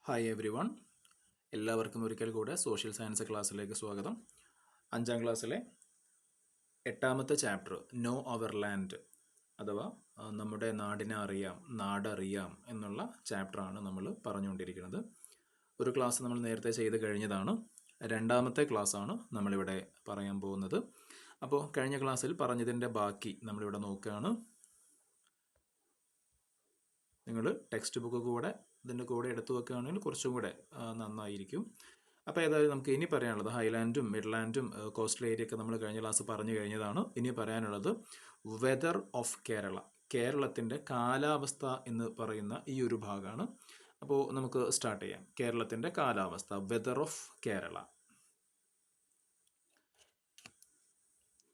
Hi every one, എല്ലാവർക്കും ഒരിക്കൽ കൂടെ സോഷ്യൽ സയൻസ് ക്ലാസ്സിലേക്ക് സ്വാഗതം. 5ാം ക്ലാസ്സിലെ 8ാമത്തെ ചാപ്റ്റർ നോ അവർ ലാൻഡ് അഥവാ നമ്മുടെ നാടിനെ അറിയാം, നാടറിയാം എന്നുള്ള ചാപ്റ്ററാണ് നമ്മൾ പറഞ്ഞുകൊണ്ടിരിക്കുന്നത്. ഒരു ക്ലാസ് നമ്മൾ നേരത്തെ ചെയ്ത് കഴിഞ്ഞതാണ്. 2ാമത്തെ ക്ലാസ്സാണ് നമ്മളിവിടെ പറയാൻ പോകുന്നത്. അപ്പോൾ കഴിഞ്ഞ ക്ലാസ്സിൽ പറഞ്ഞതിൻ്റെ ബാക്കി നമ്മളിവിടെ നോക്കുകയാണ്. നിങ്ങൾ ടെക്സ്റ്റ് ബുക്ക് കൂടെ ഇതിൻ്റെ കൂടെ എടുത്തു വെക്കുകയാണെങ്കിൽ കുറച്ചും കൂടെ നന്നായിരിക്കും. അപ്പോൾ ഏതായാലും നമുക്ക് ഇനി പറയാനുള്ളത് ഹൈലാൻഡും മിഡ്ലാൻഡും കോസ്റ്റൽ ഏരിയ ഒക്കെ നമ്മൾ കഴിഞ്ഞ ക്ലാസ് പറഞ്ഞു കഴിഞ്ഞതാണ്. ഇനി പറയാനുള്ളത് വെതർ ഓഫ് കേരള, കേരളത്തിൻ്റെ കാലാവസ്ഥ എന്ന് പറയുന്ന ഈ ഒരു ഭാഗമാണ്. അപ്പോൾ നമുക്ക് സ്റ്റാർട്ട് ചെയ്യാം. കേരളത്തിൻ്റെ കാലാവസ്ഥ, weather of Kerala.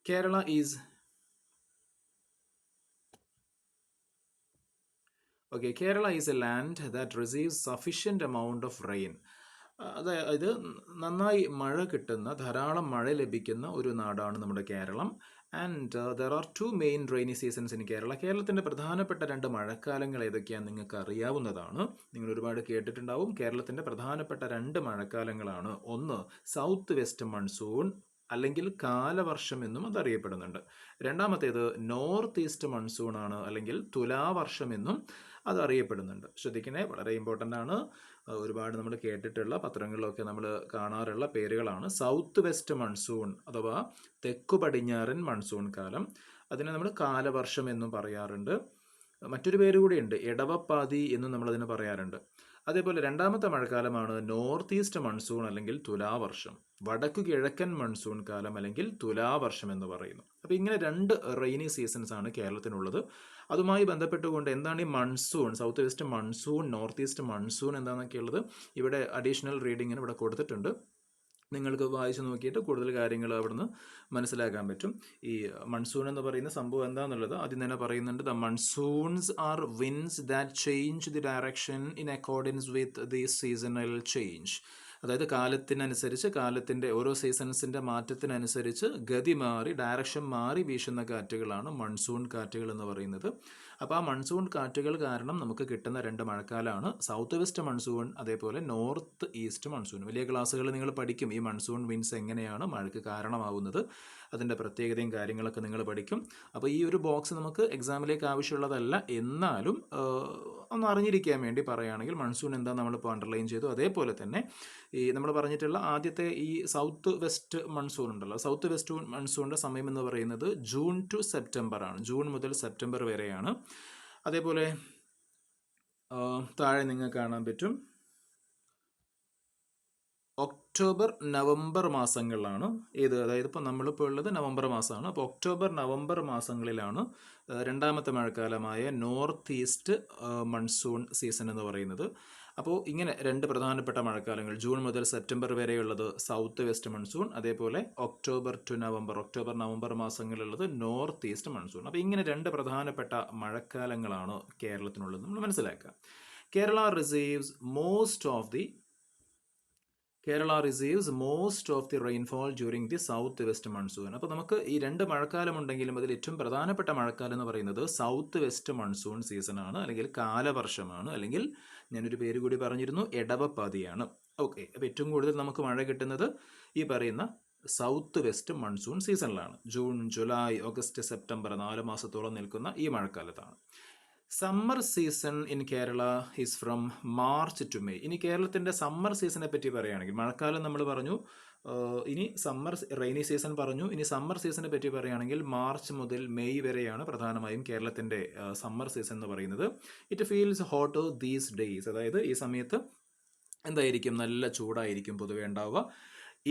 Kerala is Kerala is a land that receives sufficient amount of rain. അതായത് നന്നായി മഴ കിട്ടുന്ന, ധാരാളം മഴ ലഭിക്കുന്ന ഒരു നാടാണ് നമ്മുടെ കേരളം. And there are 2 main rainy seasons in Kerala. കേരളത്തിൻ്റെ പ്രധാനപ്പെട്ട 2 മഴക്കാലങ്ങൾ ഏതൊക്കെയാണെന്ന് നിങ്ങൾക്ക് അറിയാവുന്നതാണ്. നിങ്ങൾ ഒരുപാട് കേട്ടിട്ടുണ്ടാവും. കേരളത്തിൻ്റെ പ്രധാനപ്പെട്ട 2 മഴക്കാലങ്ങളാണ്. ഒന്ന് സൗത്ത് വെസ്റ്റ് മൺസൂൺ അല്ലെങ്കിൽ കാലവർഷം എന്നും അതറിയപ്പെടുന്നുണ്ട്. രണ്ടാമത്തേത് നോർത്ത് ഈസ്റ്റ് മൺസൂൺ ആണ്, അല്ലെങ്കിൽ തുലാവർഷം എന്നും അതറിയപ്പെടുന്നുണ്ട്. ശ്രദ്ധിക്കണേ, വളരെ ഇമ്പോർട്ടൻ്റ് ആണ്. ഒരുപാട് നമ്മൾ കേട്ടിട്ടുള്ള പത്രങ്ങളിലൊക്കെ നമ്മൾ കാണാറുള്ള പേരുകളാണ്. സൗത്ത് വെസ്റ്റ് മൺസൂൺ അഥവാ തെക്കു പടിഞ്ഞാറൻ മൺസൂൺ കാലം, അതിനെ നമ്മൾ കാലവർഷം എന്നും പറയാറുണ്ട്. മറ്റൊരു പേര് കൂടിയുണ്ട്, എടവപ്പാതി എന്നും നമ്മളതിന് പറയാറുണ്ട്. അതേപോലെ രണ്ടാമത്തെ മഴക്കാലമാണ് നോർത്ത് ഈസ്റ്റ് മൺസൂൺ അല്ലെങ്കിൽ തുലാവർഷം, വടക്കു കിഴക്കൻ മൺസൂൺ കാലം അല്ലെങ്കിൽ തുലാവർഷം എന്ന് പറയുന്നു. അപ്പോൾ ഇങ്ങനെ 2 റെയിനി സീസൺസ് ആണ് കേരളത്തിനുള്ളത്. അതുമായി ബന്ധപ്പെട്ടുകൊണ്ട് എന്താണ് ഈ monsoon, south west monsoon, north east monsoon എന്താണെന്നൊക്കെ ഉള്ളത് ഇവിടെ അഡീഷണൽ റീഡിങ്ങിന് ഇവിടെ കൊടുത്തിട്ടുണ്ട്. നിങ്ങൾക്ക് വായിച്ചു നോക്കിയിട്ട് കൂടുതൽ കാര്യങ്ങൾ അവിടുന്ന് മനസ്സിലാക്കാൻ പറ്റും. ഈ മൺസൂൺ എന്ന് പറയുന്ന സംഭവം എന്താണെന്നുള്ളത് ആദ്യം തന്നെ പറയുന്നുണ്ട്. The monsoons are winds that change the direction in accordance with the seasonal change. അതായത് കാലത്തിനനുസരിച്ച്, കാലത്തിൻ്റെ ഓരോ സീസൺസിൻ്റെ മാറ്റത്തിനനുസരിച്ച് ഗതി മാറി, ഡയറക്ഷൻ മാറി വീശുന്ന കാറ്റുകളാണ് മൺസൂൺ കാറ്റുകൾ എന്ന് പറയുന്നത്. അപ്പോൾ ആ മൺസൂൺ കാറ്റുകൾ കാരണം നമുക്ക് കിട്ടുന്ന 2 മഴക്കാലമാണ് സൗത്ത് വെസ്റ്റ് മൺസൂൺ, അതേപോലെ നോർത്ത് ഈസ്റ്റ് മൺസൂൺ. വലിയ ക്ലാസ്സുകൾ നിങ്ങൾ പഠിക്കും ഈ മൺസൂൺ വിൻസ് എങ്ങനെയാണ് മഴയ്ക്ക് കാരണമാവുന്നത്, അതിൻ്റെ പ്രത്യേകതയും കാര്യങ്ങളൊക്കെ നിങ്ങൾ പഠിക്കും. അപ്പോൾ ഈ ഒരു ബോക്സ് നമുക്ക് എക്സാമിലേക്ക് ആവശ്യമുള്ളതല്ല, എന്നാലും ഒന്ന് അറിഞ്ഞിരിക്കാൻ വേണ്ടി പറയുകയാണെങ്കിൽ മൺസൂൺ എന്താ നമ്മളിപ്പോൾ അണ്ടർലൈൻ ചെയ്തു. അതേപോലെ തന്നെ ഈ നമ്മൾ പറഞ്ഞിട്ടുള്ള ആദ്യത്തെ ഈ സൗത്ത് വെസ്റ്റ് മൺസൂൺ ഉണ്ടല്ലോ, സൗത്ത് വെസ്റ്റ് മൺസൂണിൻ്റെ സമയം എന്ന് പറയുന്നത് ജൂൺ ടു സെപ്റ്റംബർ ആണ്. ജൂൺ മുതൽ സെപ്റ്റംബർ വരെയാണ്. അതേപോലെ താഴെ നിങ്ങൾക്ക് കാണാൻ പറ്റും ഒക്ടോബർ നവംബർ മാസങ്ങളിലാണ് ഏത്, അതായത് ഇപ്പോൾ നമ്മളിപ്പോൾ ഉള്ളത് നവംബർ മാസമാണ്. അപ്പോൾ ഒക്ടോബർ നവംബർ മാസങ്ങളിലാണ് രണ്ടാമത്തെ മഴക്കാലമായ നോർത്ത് ഈസ്റ്റ് മൺസൂൺ സീസൺ എന്ന് പറയുന്നത്. അപ്പോൾ ഇങ്ങനെ 2 പ്രധാനപ്പെട്ട മഴക്കാലങ്ങൾ, ജൂൺ മുതൽ സെപ്റ്റംബർ വരെയുള്ളത് സൗത്ത് വെസ്റ്റ് മൺസൂൺ, അതേപോലെ October to November, October November മാസങ്ങളിലുള്ളത് നോർത്ത് ഈസ്റ്റ് മൺസൂൺ. അപ്പോൾ ഇങ്ങനെ 2 പ്രധാനപ്പെട്ട മഴക്കാലങ്ങളാണ് കേരളത്തിനുള്ളത്, നമ്മൾ മനസ്സിലാക്കുക. Kerala receives most of the rainfall during the south west monsoon. അപ്പോൾ നമുക്ക് ഈ 2 മഴക്കാലം ഉണ്ടെങ്കിലും അതിൽ ഏറ്റവും പ്രധാനപ്പെട്ട മഴക്കാലം എന്ന് പറയുന്നത് സൗത്ത് വെസ്റ്റ് മൺസൂൺ സീസൺ ആണ്, അല്ലെങ്കിൽ കാലവർഷമാണ്, അല്ലെങ്കിൽ ഞാനൊരു പേര് കൂടി പറഞ്ഞിരുന്നു, എടവപ്പാതിയാണ്. ഓക്കെ, അപ്പോൾ ഏറ്റവും കൂടുതൽ നമുക്ക് മഴ കിട്ടുന്നത് ഈ പറയുന്ന സൗത്ത് വെസ്റ്റ് മൺസൂൺ സീസണിലാണ്. ജൂൺ, ജൂലൈ, ഓഗസ്റ്റ്, സെപ്റ്റംബർ 4 മാസത്തോളം നിൽക്കുന്ന ഈ മഴക്കാലത്താണ്. Summer season in Kerala is from March to May. ഇനി കേരളത്തിൻ്റെ സമ്മർ സീസണെ പറ്റി പറയുകയാണെങ്കിൽ, മഴക്കാലം നമ്മൾ പറഞ്ഞു, ഇനി റെയിനി സീസൺ പറഞ്ഞു, ഇനി സമ്മർ സീസണെ പറ്റി പറയുകയാണെങ്കിൽ മാർച്ച് മുതൽ മെയ് വരെയാണ് പ്രധാനമായും കേരളത്തിൻ്റെ സമ്മർ സീസൺ എന്ന് പറയുന്നത്. It feels hot these days. അതായത് ഈ സമയത്ത് എന്തായിരിക്കും, നല്ല ചൂടായിരിക്കും പൊതുവേ ഉണ്ടാവുക.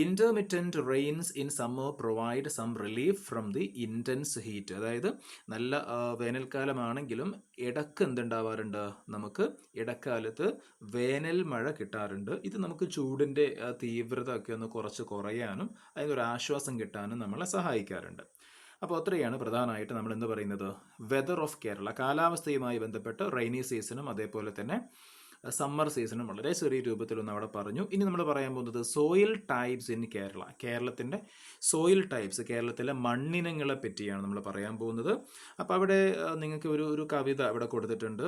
Intermittent rains in summer provide some relief from the intense heat. അതായത് നല്ല വേനൽക്കാലമാണെങ്കിലും ഇടക്ക് എന്തുണ്ടാവാറുണ്ട്, നമുക്ക് ഇടക്കാലത്ത് വേനൽ മഴ കിട്ടാറുണ്ട്. ഇത് നമുക്ക് ചൂടിൻ്റെ തീവ്രത ഒക്കെ ഒന്ന് കുറച്ച് കുറയാനും അതിനൊരു ആശ്വാസം കിട്ടാനും നമ്മളെ സഹായിക്കാറുണ്ട്. അപ്പോൾ അത്രയാണ് പ്രധാനമായിട്ട് നമ്മൾ എന്ത് പറയുന്നത്, വെതർ ഓഫ് കേരള, കാലാവസ്ഥയുമായി ബന്ധപ്പെട്ട് റെയിനി സീസണും അതേപോലെ തന്നെ സമ്മർ സീസണും വളരെ ചെറിയ രൂപത്തിലൊന്നും അവിടെ പറഞ്ഞു. ഇനി നമ്മൾ പറയാൻ പോകുന്നത് സോയിൽ ടൈപ്സ് ഇൻ കേരള. കേരളത്തിൻ്റെ സോയിൽ ടൈപ്സ്, കേരളത്തിലെ മണ്ണിനങ്ങളെ പറ്റിയാണ് നമ്മൾ പറയാൻ പോകുന്നത്. അപ്പോൾ അവിടെ നിങ്ങൾക്ക് ഒരു കവിത ഇവിടെ കൊടുത്തിട്ടുണ്ട്.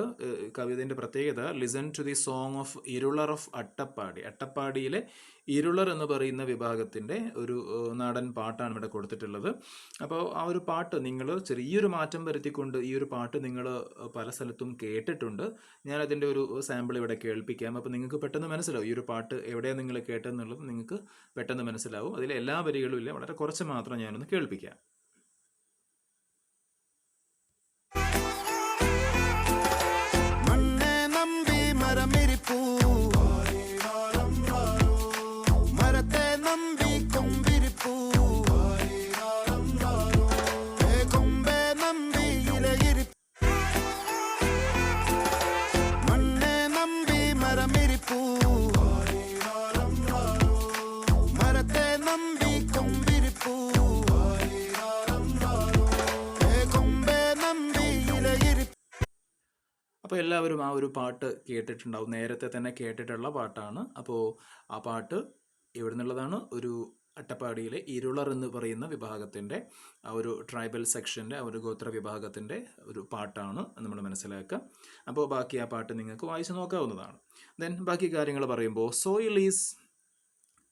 കവിതേൻ്റെ പ്രത്യേകത listen to the song of Irular of Attappadi. അട്ടപ്പാടിയിലെ ഇരുളർ എന്ന് പറയുന്ന വിഭാഗത്തിൻ്റെ ഒരു നാടൻ പാട്ടാണ് ഇവിടെ കൊടുത്തിട്ടുള്ളത്. അപ്പോൾ ആ ഒരു പാട്ട് നിങ്ങൾ ചെറിയൊരു മാറ്റം വരുത്തിക്കൊണ്ട് ഈ ഒരു പാട്ട് നിങ്ങൾ പല സ്ഥലത്തും കേട്ടിട്ടുണ്ട്. ഞാനതിൻ്റെ ഒരു സാമ്പിൾ ഇവിടെ കേൾപ്പിക്കാം. അപ്പോൾ നിങ്ങൾക്ക് പെട്ടെന്ന് മനസ്സിലാവും ഈ ഒരു പാട്ട് എവിടെയാണ് നിങ്ങൾ കേട്ടതെന്നുള്ളത് നിങ്ങൾക്ക് പെട്ടെന്ന് മനസ്സിലാവും. അതിലെ എല്ലാ വരികളും ഇല്ല, വളരെ കുറച്ച് മാത്രം ഞാനൊന്ന് കേൾപ്പിക്കാം. അപ്പോൾ എല്ലാവരും ആ ഒരു പാട്ട് കേട്ടിട്ടുണ്ടാവും, നേരത്തെ തന്നെ കേട്ടിട്ടുള്ള പാട്ടാണ്. അപ്പോൾ ആ പാട്ട് എവിടെ നിന്നുള്ളതാണ്? ഒരു അട്ടപ്പാടിയിലെ ഇരുളർ എന്ന് പറയുന്ന വിഭാഗത്തിൻ്റെ ആ ഒരു ട്രൈബൽ സെക്ഷൻ്റെ ആ ഒരു ഗോത്ര വിഭാഗത്തിൻ്റെ ഒരു പാട്ടാണ് നമ്മൾ മനസ്സിലാക്കുക. അപ്പോൾ ബാക്കി ആ പാട്ട് നിങ്ങൾക്ക് വായിച്ച് നോക്കാവുന്നതാണ്. ദെൻ ബാക്കി കാര്യങ്ങൾ പറയുമ്പോൾ soil is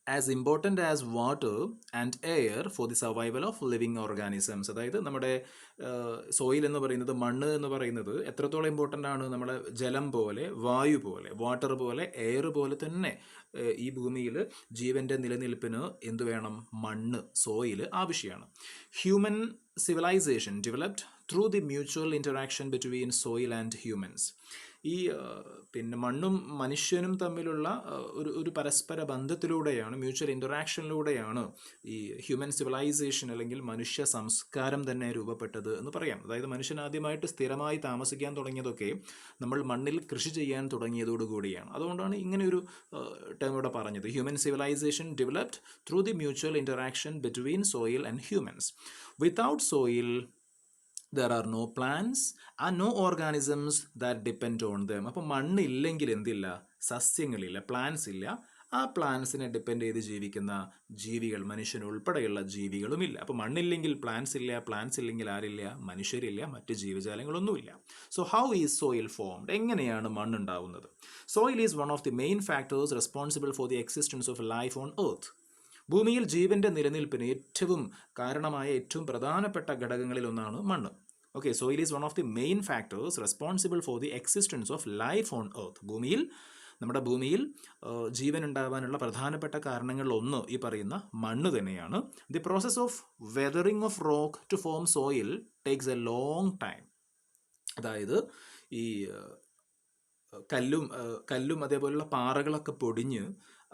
as important as water and air for the survival of living organisms. അതായത് നമ്മുടെ സോയിൽ എന്ന് പറയുന്നത്, മണ്ണ് എന്ന് പറയുന്നത് എത്രത്തോളം ഇമ്പോർട്ടൻ്റ് ആണ്? നമ്മുടെ ജലം പോലെ, വായു പോലെ, വാട്ടർ പോലെ, എയർ പോലെ തന്നെ ഈ ഭൂമിയിൽ ജീവൻ്റെ നിലനിൽപ്പിന് എന്ത് വേണം? മണ്ണ്, സോയിൽ ആവശ്യമാണ്. Human civilisation developed through the mutual interaction between soil and humans. ഈ പിന്നെ മണ്ണും മനുഷ്യനും തമ്മിലുള്ള ഒരു പരസ്പര ബന്ധത്തിലൂടെയാണ്, മ്യൂച്വൽ ഇൻ്ററാക്ഷനിലൂടെയാണ് ഈ ഹ്യൂമൻ സിവിലൈസേഷൻ അല്ലെങ്കിൽ മനുഷ്യ സംസ്കാരം തന്നെ രൂപപ്പെട്ടത് എന്ന് പറയാം. അതായത് മനുഷ്യൻ ആദ്യമായിട്ട് സ്ഥിരമായി താമസിക്കാൻ തുടങ്ങിയതൊക്കെ നമ്മൾ മണ്ണിൽ കൃഷി ചെയ്യാൻ തുടങ്ങിയതോടുകൂടിയാണ്. അതുകൊണ്ടാണ് ഇങ്ങനെ ഒരു ടേം ഇവിടെ പറഞ്ഞത്. Human civilisation developed through the mutual interaction between soil and humans. Without soil there are no plants and no organisms that depend on them. അപ്പോൾ മണ്ണില്ലെങ്കിൽ എന്തില്ല? സസ്യങ്ങളില്ല, പ്ലാന്റ്സ് ഇല്ല. ആ പ്ലാന്റ്സിനെ ഡിപ്പെൻഡ് ചെയ്ത് ജീവിക്കുന്ന ജീവികൾ, മനുഷ്യൻ ഉൾപ്പെടെയുള്ള ജീവികളുമില്ല. അപ്പോൾ മണ്ണില്ലെങ്കിൽ പ്ലാന്റ്സ് ഇല്ല, പ്ലാന്റ്സ് ഇല്ലെങ്കിൽ ആരില്ല? മനുഷ്യരില്ല, മറ്റ് ജീവജാലങ്ങളൊന്നുമില്ല. So how is soil formed? എങ്ങനെയാണ് മണ്ണുണ്ടാവുന്നത്? Soil is one of the main factors responsible for the existence of life on earth. ഭൂമിയിൽ ജീവൻ്റെ നിലനിൽപ്പിന് ഏറ്റവും കാരണമായ ഏറ്റവും പ്രധാനപ്പെട്ട ഘടകങ്ങളിൽ ഒന്നാണ് മണ്ണ്. Okay, soil is one of the main factors responsible for the existence of life on earth. നമ്മുടെ ഭൂമിയിൽ ജീവൻ ഉണ്ടാകാനുള്ള പ്രധാനപ്പെട്ട കാരണങ്ങളിലൊന്ന് ഈ പറയുന്ന മണ്ണ് തന്നെയാണ്. The process of weathering of rock to form soil takes a long time. അതായത് ഈ കല്ലും അതേപോലെയുള്ള പാറകളൊക്കെ പൊടിഞ്ഞ്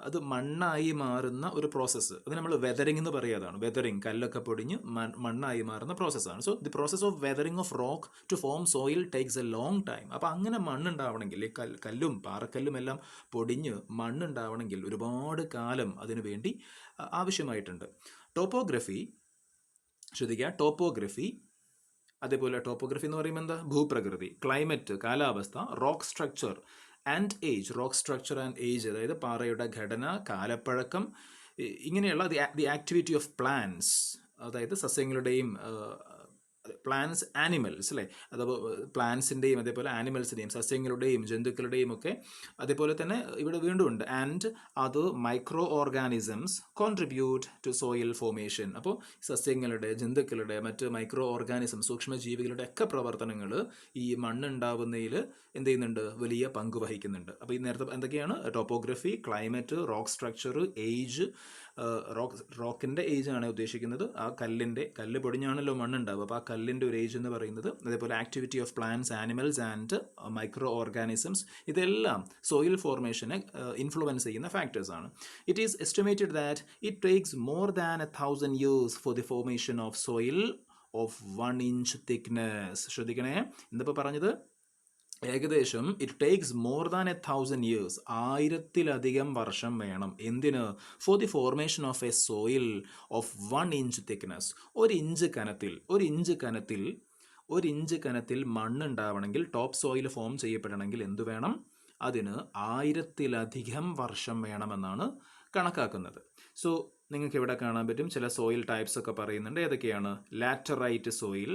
അത് മണ്ണായി മാറുന്ന ഒരു പ്രോസസ്സ്, അത് നമ്മൾ വെതറിംഗ് എന്ന് പറയുന്നതാണ്. വെതറിംഗ്, കല്ലൊക്കെ പൊടിഞ്ഞ് മണ്ണായി മാറുന്ന പ്രോസസ്സാണ്. So the process of weathering of rock to form soil takes a long time. അപ്പോൾ അങ്ങനെ മണ്ണുണ്ടാവണമെങ്കിൽ, ഈ കല്ലും പാറക്കല്ലും എല്ലാം പൊടിഞ്ഞ് മണ്ണുണ്ടാവണമെങ്കിൽ ഒരുപാട് കാലം അതിനു വേണ്ടി ആവശ്യമായിട്ടുണ്ട്. ടോപ്പോഗ്രഫി ശ്രദ്ധിക്കുക, ടോപ്പോഗ്രഫി, അതേപോലെ ടോപ്പോഗ്രഫി എന്ന് പറയുമ്പോൾ എന്താ? ഭൂപ്രകൃതി, ക്ലൈമറ്റ്, കാലാവസ്ഥ, rock structure and age. Rock structure and age അതായത് പാറയുടെ ഘടന, കാലപ്പഴക്കം, ഇങ്ങനെയുള്ള ദി ആക്ടിവിറ്റി ഓഫ് പ്ലാന്റ്സ്, അതായത് സസ്യങ്ങളുടെയും പ്ലാന്റ്സ്, ആനിമൽസ് അല്ലേ, അതേപോലെ പ്ലാന്റ്സിൻ്റെയും അതേപോലെ ആനിമൽസിൻ്റെയും സസ്യങ്ങളുടെയും ജന്തുക്കളുടെയും ഒക്കെ. അതേപോലെ തന്നെ ഇവിടെ വീണ്ടും ഉണ്ട് and other micro organisms contribute to soil formation. അപ്പോൾ സസ്യങ്ങളുടെ, ജന്തുക്കളുടെ, മറ്റ് മൈക്രോ ഓർഗാനിസം, സൂക്ഷ്മജീവികളുടെ ഒക്കെ പ്രവർത്തനങ്ങൾ ഈ മണ്ണുണ്ടാവുന്നതിൽ എന്ത് ചെയ്യുന്നുണ്ട്? വലിയ പങ്ക് വഹിക്കുന്നുണ്ട്. അപ്പോൾ ഈ നേരത്തെ എന്തൊക്കെയാണ്? Topography, climate, rock structure, age. റോക്കിൻ്റെ ഏജ് ആണ് ഉദ്ദേശിക്കുന്നത്. ആ കല്ല് പൊടിഞ്ഞാണല്ലോ മണ്ണുണ്ടാവുക, അപ്പോൾ ആ കല്ലിൻ്റെ ഒരു ഏജ് എന്ന് പറയുന്നത്. അതേപോലെ activity of plants, animals and micro organisms, ഇതെല്ലാം സോയിൽ ഫോർമേഷനെ ഇൻഫ്ലുവൻസ് ചെയ്യുന്ന ഫാക്ടേഴ്സാണ്. It is estimated that it takes more than 1000 years for the formation of soil of 1 inch thickness. ശ്രദ്ധിക്കണേ, എന്തിപ്പോൾ പറഞ്ഞത്? ഏകദേശം it takes more than 1000 years, 1000-ലധികം വർഷം വേണം. എന്തിന്? For the formation of a soil of 1 inch thickness. ഒരു inch കനത്തിൽ മണ്ണുണ്ടാവണമെങ്കിൽ, ടോപ്പ് സോയിൽ ഫോം ചെയ്യപ്പെടണമെങ്കിൽ എന്ത് വേണം? അതിന് 1000-ലധികം വർഷം വേണമെന്നാണ് കണക്കാക്കുന്നത്. സോ നിങ്ങൾക്ക് ഇവിടെ കാണാൻ പറ്റും ചില സോയിൽ ടൈപ്സ് ഒക്കെ പറയുന്നുണ്ട്. ഏതൊക്കെയാണ്? Laterite soil,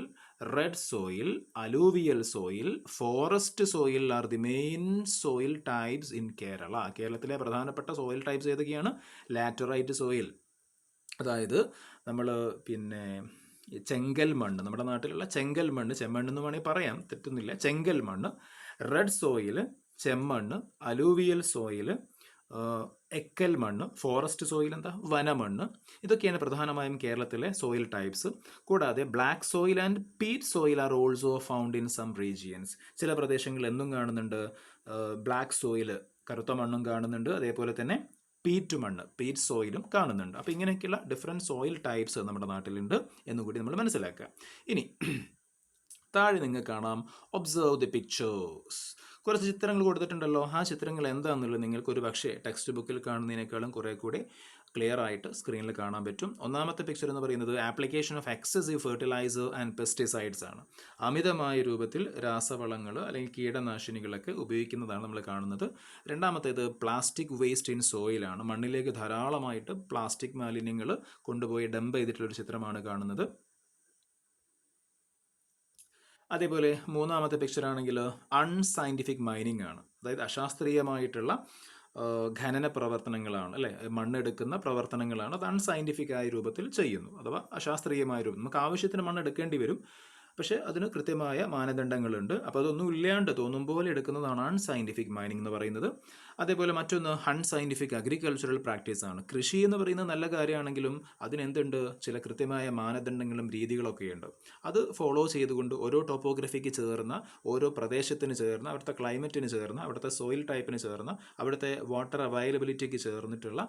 red soil, alluvial soil, forest soil are the main soil types in Kerala. കേരളത്തിലെ പ്രധാനപ്പെട്ട സോയിൽ ടൈപ്സ് ഏതൊക്കെയാണ്? ലാറ്ററൈറ്റ് സോയിൽ, അതായത് നമ്മൾ പിന്നെ ചെങ്കൽ മണ്ണ്, നമ്മുടെ നാട്ടിലുള്ള ചെങ്കൽ മണ്ണ്, ചെമ്മണ്ണ് എന്ന് വേണമെങ്കിൽ പറയാം, തെറ്റൊന്നുമില്ല, ചെങ്കൽ മണ്ണ്, റെഡ് സോയിൽ, ചെമ്മണ്ണ്, അലൂവിയൽ സോയിൽ, എക്കൽ മണ്ണ്, ഫോറസ്റ്റ് സോയിൽ എന്താ, വനമണ്ണ്. ഇതൊക്കെയാണ് പ്രധാനമായും കേരളത്തിലെ സോയിൽ ടൈപ്സ്. കൂടാതെ black soil and peat soil are also found in some regions. ചില പ്രദേശങ്ങളിൽ എന്നും കാണുന്നുണ്ട് ബ്ലാക്ക് സോയിൽ, കറുത്ത മണ്ണും കാണുന്നുണ്ട്, അതേപോലെ തന്നെ പീറ്റ് മണ്ണ്, പീറ്റ് സോയിലും കാണുന്നുണ്ട്. അപ്പോൾ ഇങ്ങനെയൊക്കെയുള്ള ഡിഫറെൻറ്റ് സോയിൽ ടൈപ്സ് നമ്മുടെ നാട്ടിലുണ്ട് എന്നുകൂടി നമ്മൾ മനസ്സിലാക്കുക. ഇനി താഴെ നിങ്ങൾക്ക് കാണാം ഒബ്സർവ് ദി പിക്ചേഴ്സ്. കുറച്ച് ചിത്രങ്ങൾ കൊടുത്തിട്ടുണ്ടല്ലോ. ആ ചിത്രങ്ങൾ എന്താണെന്നുള്ളത് നിങ്ങൾക്ക് ഒരു പക്ഷേ ടെക്സ്റ്റ് ബുക്കിൽ കാണുന്നതിനേക്കാളും കുറേ കൂടി ക്ലിയർ ആയിട്ട് സ്ക്രീനിൽ കാണാൻ പറ്റും. ഒന്നാമത്തെ പിക്ചർ എന്ന് പറയുന്നത് application of excessive fertiliser and pesticides ആണ്. അമിതമായ രൂപത്തിൽ രാസവളങ്ങൾ അല്ലെങ്കിൽ കീടനാശിനികളൊക്കെ ഉപയോഗിക്കുന്നതാണ് നമ്മൾ കാണുന്നത്. രണ്ടാമത്തേത് പ്ലാസ്റ്റിക് വേസ്റ്റ് ഇൻ സോയിലാണ്. മണ്ണിലേക്ക് ധാരാളമായിട്ട് പ്ലാസ്റ്റിക് മാലിന്യങ്ങൾ കൊണ്ടുപോയി ഡംപ് ചെയ്തിട്ടുള്ളൊരു ചിത്രമാണ് കാണുന്നത്. അതേപോലെ മൂന്നാമത്തെ പിക്ചർ ആണെങ്കിൽ അൺസയൻറ്റിഫിക് മൈനിങ് ആണ്. അതായത് അശാസ്ത്രീയമായിട്ടുള്ള ഖനന പ്രവർത്തനങ്ങളാണ്, അല്ലേ, മണ്ണെടുക്കുന്ന പ്രവർത്തനങ്ങളാണ്. അത് അൺസയൻറ്റിഫിക് ആയ രൂപത്തിൽ ചെയ്യുന്നു, അഥവാ അശാസ്ത്രീയമായ രൂപം. നമുക്ക് ആവശ്യത്തിന് മണ്ണെടുക്കേണ്ടി വരും, പക്ഷേ അതിന് കൃത്യമായ മാനദണ്ഡങ്ങളുണ്ട്. അപ്പോൾ അതൊന്നും ഇല്ലാണ്ട് തോന്നും പോലെ എടുക്കുന്നതാണ് അൺസയൻറ്റിഫിക് മൈനിങ് എന്ന് പറയുന്നത്. അതേപോലെ മറ്റൊന്ന് അൺസയൻറ്റിഫിക് അഗ്രികൾച്ചറൽ പ്രാക്ടീസ് ആണ്. കൃഷി എന്ന് പറയുന്നത് നല്ല കാര്യമാണെങ്കിലും അതിനെന്തുണ്ട്, ചില കൃത്യമായ മാനദണ്ഡങ്ങളും രീതികളൊക്കെ ഉണ്ട്. അത് ഫോളോ ചെയ്തുകൊണ്ട് ഓരോ ടോപ്പോഗ്രഫിക്ക് ചേർന്ന, ഓരോ പ്രദേശത്തിന് ചേർന്ന, അവിടുത്തെ ക്ലൈമറ്റിന് ചേർന്ന, അവിടുത്തെ സോയിൽ ടൈപ്പിന് ചേർന്ന, അവിടുത്തെ വാട്ടർ അവൈലബിലിറ്റിക്ക് ചേർന്നിട്ടുള്ള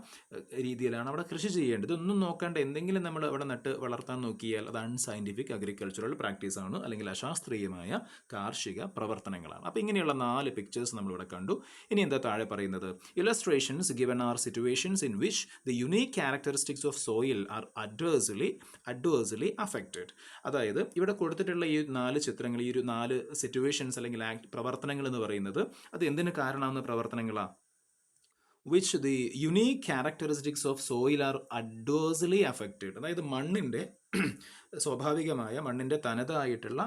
രീതിയിലാണ് അവിടെ കൃഷി ചെയ്യേണ്ടത്. ഇതൊന്നും നോക്കാണ്ട് എന്തെങ്കിലും നമ്മൾ അവിടെ നട്ട് വളർത്താൻ നോക്കിയാൽ അത് അൺസയൻറ്റിഫിക് അഗ്രികൾച്ചറൽ പ്രാക്ടീസ് ആണ്, അല്ലെങ്കിൽ അശാസ്ത്രീയമായ കാർഷിക പ്രവർത്തനങ്ങളാണ്. അപ്പോൾ ഇങ്ങനെയുള്ള 4 പിക്ചേഴ്സ് നമ്മളിവിടെ കണ്ടു. ഇനി എന്താ താഴെ പറയുന്നത്? Illustrations given are situations in which the unique characteristics of soil are adversely affected. അതായത് ഇവിടെ കൊടുത്തിട്ടുള്ള ഈ 4 ചിത്രങ്ങൾ, ഈ ഒരു 4 സിറ്റുവേഷൻസ് അല്ലെങ്കിൽ പ്രവർത്തനങ്ങൾ എന്ന് പറയുന്നത് അത് എന്തിന് കാരണമാകുന്ന പ്രവർത്തനങ്ങളാണ്? Which the unique characteristics of soil are adversely affected. അതായത് മണ്ണിൻ്റെ സ്വാഭാവികമായ, മണ്ണിൻ്റെ തനതായിട്ടുള്ള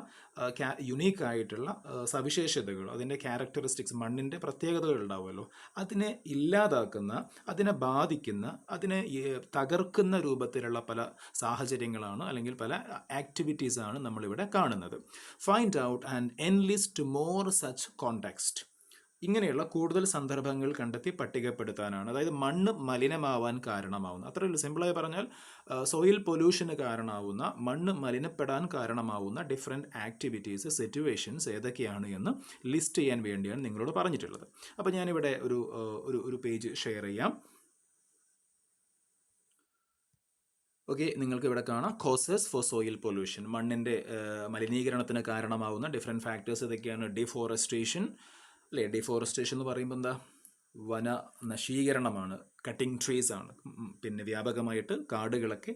യുണീക്കായിട്ടുള്ള സവിശേഷതകൾ, അതിൻ്റെ ക്യാരക്ടറിസ്റ്റിക്സ്, മണ്ണിൻ്റെ പ്രത്യേകതകൾ ഉണ്ടാവുമല്ലോ, അതിനെ ഇല്ലാതാക്കുന്ന, അതിനെ ബാധിക്കുന്ന, അതിനെ തകർക്കുന്ന രൂപത്തിലുള്ള പല സാഹചര്യങ്ങളാണ് അല്ലെങ്കിൽ പല ആക്ടിവിറ്റീസാണ് നമ്മളിവിടെ കാണുന്നത്. Find out and enlist more such context. ഇങ്ങനെയുള്ള കൂടുതൽ സന്ദർഭങ്ങൾ കണ്ടെത്തി പട്ടികപ്പെടുത്താനാണ്. അതായത് മണ്ണ് മലിനമാവാൻ കാരണമാവുന്ന, അത്രയുള്ളൂ. സിമ്പിളായി പറഞ്ഞാൽ സോയിൽ പൊല്യൂഷന് കാരണമാവുന്ന, മണ്ണ് മലിനപ്പെടാൻ കാരണമാവുന്ന ഡിഫറെൻറ്റ് ആക്ടിവിറ്റീസ്, സിറ്റുവേഷൻസ് ഏതൊക്കെയാണ് എന്ന് ലിസ്റ്റ് ചെയ്യാൻ വേണ്ടിയാണ് നിങ്ങളോട് പറഞ്ഞിട്ടുള്ളത്. അപ്പോൾ ഞാനിവിടെ ഒരു പേജ് ഷെയർ ചെയ്യാം. ഓക്കെ, നിങ്ങൾക്ക് ഇവിടെ കാണാം കോസസ് ഫോർ സോയിൽ പൊല്യൂഷൻ. മണ്ണിൻ്റെ മലിനീകരണത്തിന് കാരണമാവുന്ന ഡിഫറെൻറ്റ് ഫാക്ടേഴ്സ് ഇതൊക്കെയാണ്. ഡിഫോറസ്ട്രേഷൻ, അല്ലേ? ഡിഫോറസ്ട്രേഷൻ എന്ന് പറയുമ്പോൾ എന്താ? വന നശീകരണമാണ്, കട്ടിങ് ട്രീസ് ആണ്, പിന്നെ വ്യാപകമായിട്ട് കാടുകളൊക്കെ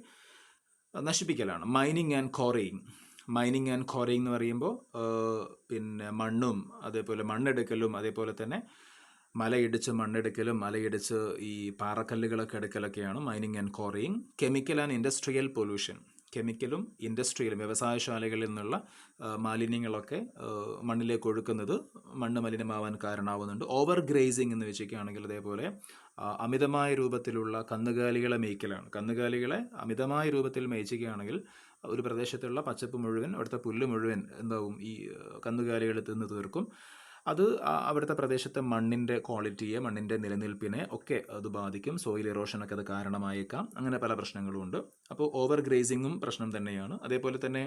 നശിപ്പിക്കലാണ്. Mining and quarrying. Mining and quarrying എന്ന് പറയുമ്പോൾ പിന്നെ മണ്ണും അതേപോലെ മണ്ണെടുക്കലും, അതേപോലെ തന്നെ മലയിടിച്ച് മണ്ണെടുക്കലും, മലയിടിച്ച് ഈ പാറക്കല്ലുകളൊക്കെ എടുക്കലൊക്കെയാണ് mining and quarrying. Chemical and industrial pollution. കെമിക്കലും ഇൻഡസ്ട്രിയിലും വ്യവസായശാലകളിൽ നിന്നുള്ള മാലിന്യങ്ങളൊക്കെ മണ്ണിലേക്ക് ഒഴുക്കുന്നത് മണ്ണ് മലിനമാവാൻ കാരണമാവുന്നുണ്ട്. ഓവർ ഗ്രേസിങ് എന്ന് വെച്ചിരിക്കുകയാണെങ്കിൽ അതേപോലെ അമിതമായ രൂപത്തിലുള്ള കന്നുകാലികളെ മേയ്ക്കലാണ്. കന്നുകാലികളെ അമിതമായ രൂപത്തിൽ മേയ്ക്കുകയാണെങ്കിൽ ഒരു പ്രദേശത്തുള്ള പച്ചപ്പ് മുഴുവൻ, അവിടുത്തെ പുല്ല് മുഴുവൻ എന്താവും, ഈ കന്നുകാലികൾ തിന്ന് തീർക്കും. അത് അവിടുത്തെ പ്രദേശത്തെ മണ്ണിൻ്റെ ക്വാളിറ്റിയെ, മണ്ണിൻ്റെ നിലനിൽപ്പിനെ ഒക്കെ അത് ബാധിക്കും. സോയിൽ ഇറോഷനൊക്കെ അത് കാരണമായേക്കാം. അങ്ങനെ പല പ്രശ്നങ്ങളും ഉണ്ട്. അപ്പോൾ ഓവർ ഗ്രേസിങ്ങും പ്രശ്നം തന്നെയാണ്. അതേപോലെ തന്നെ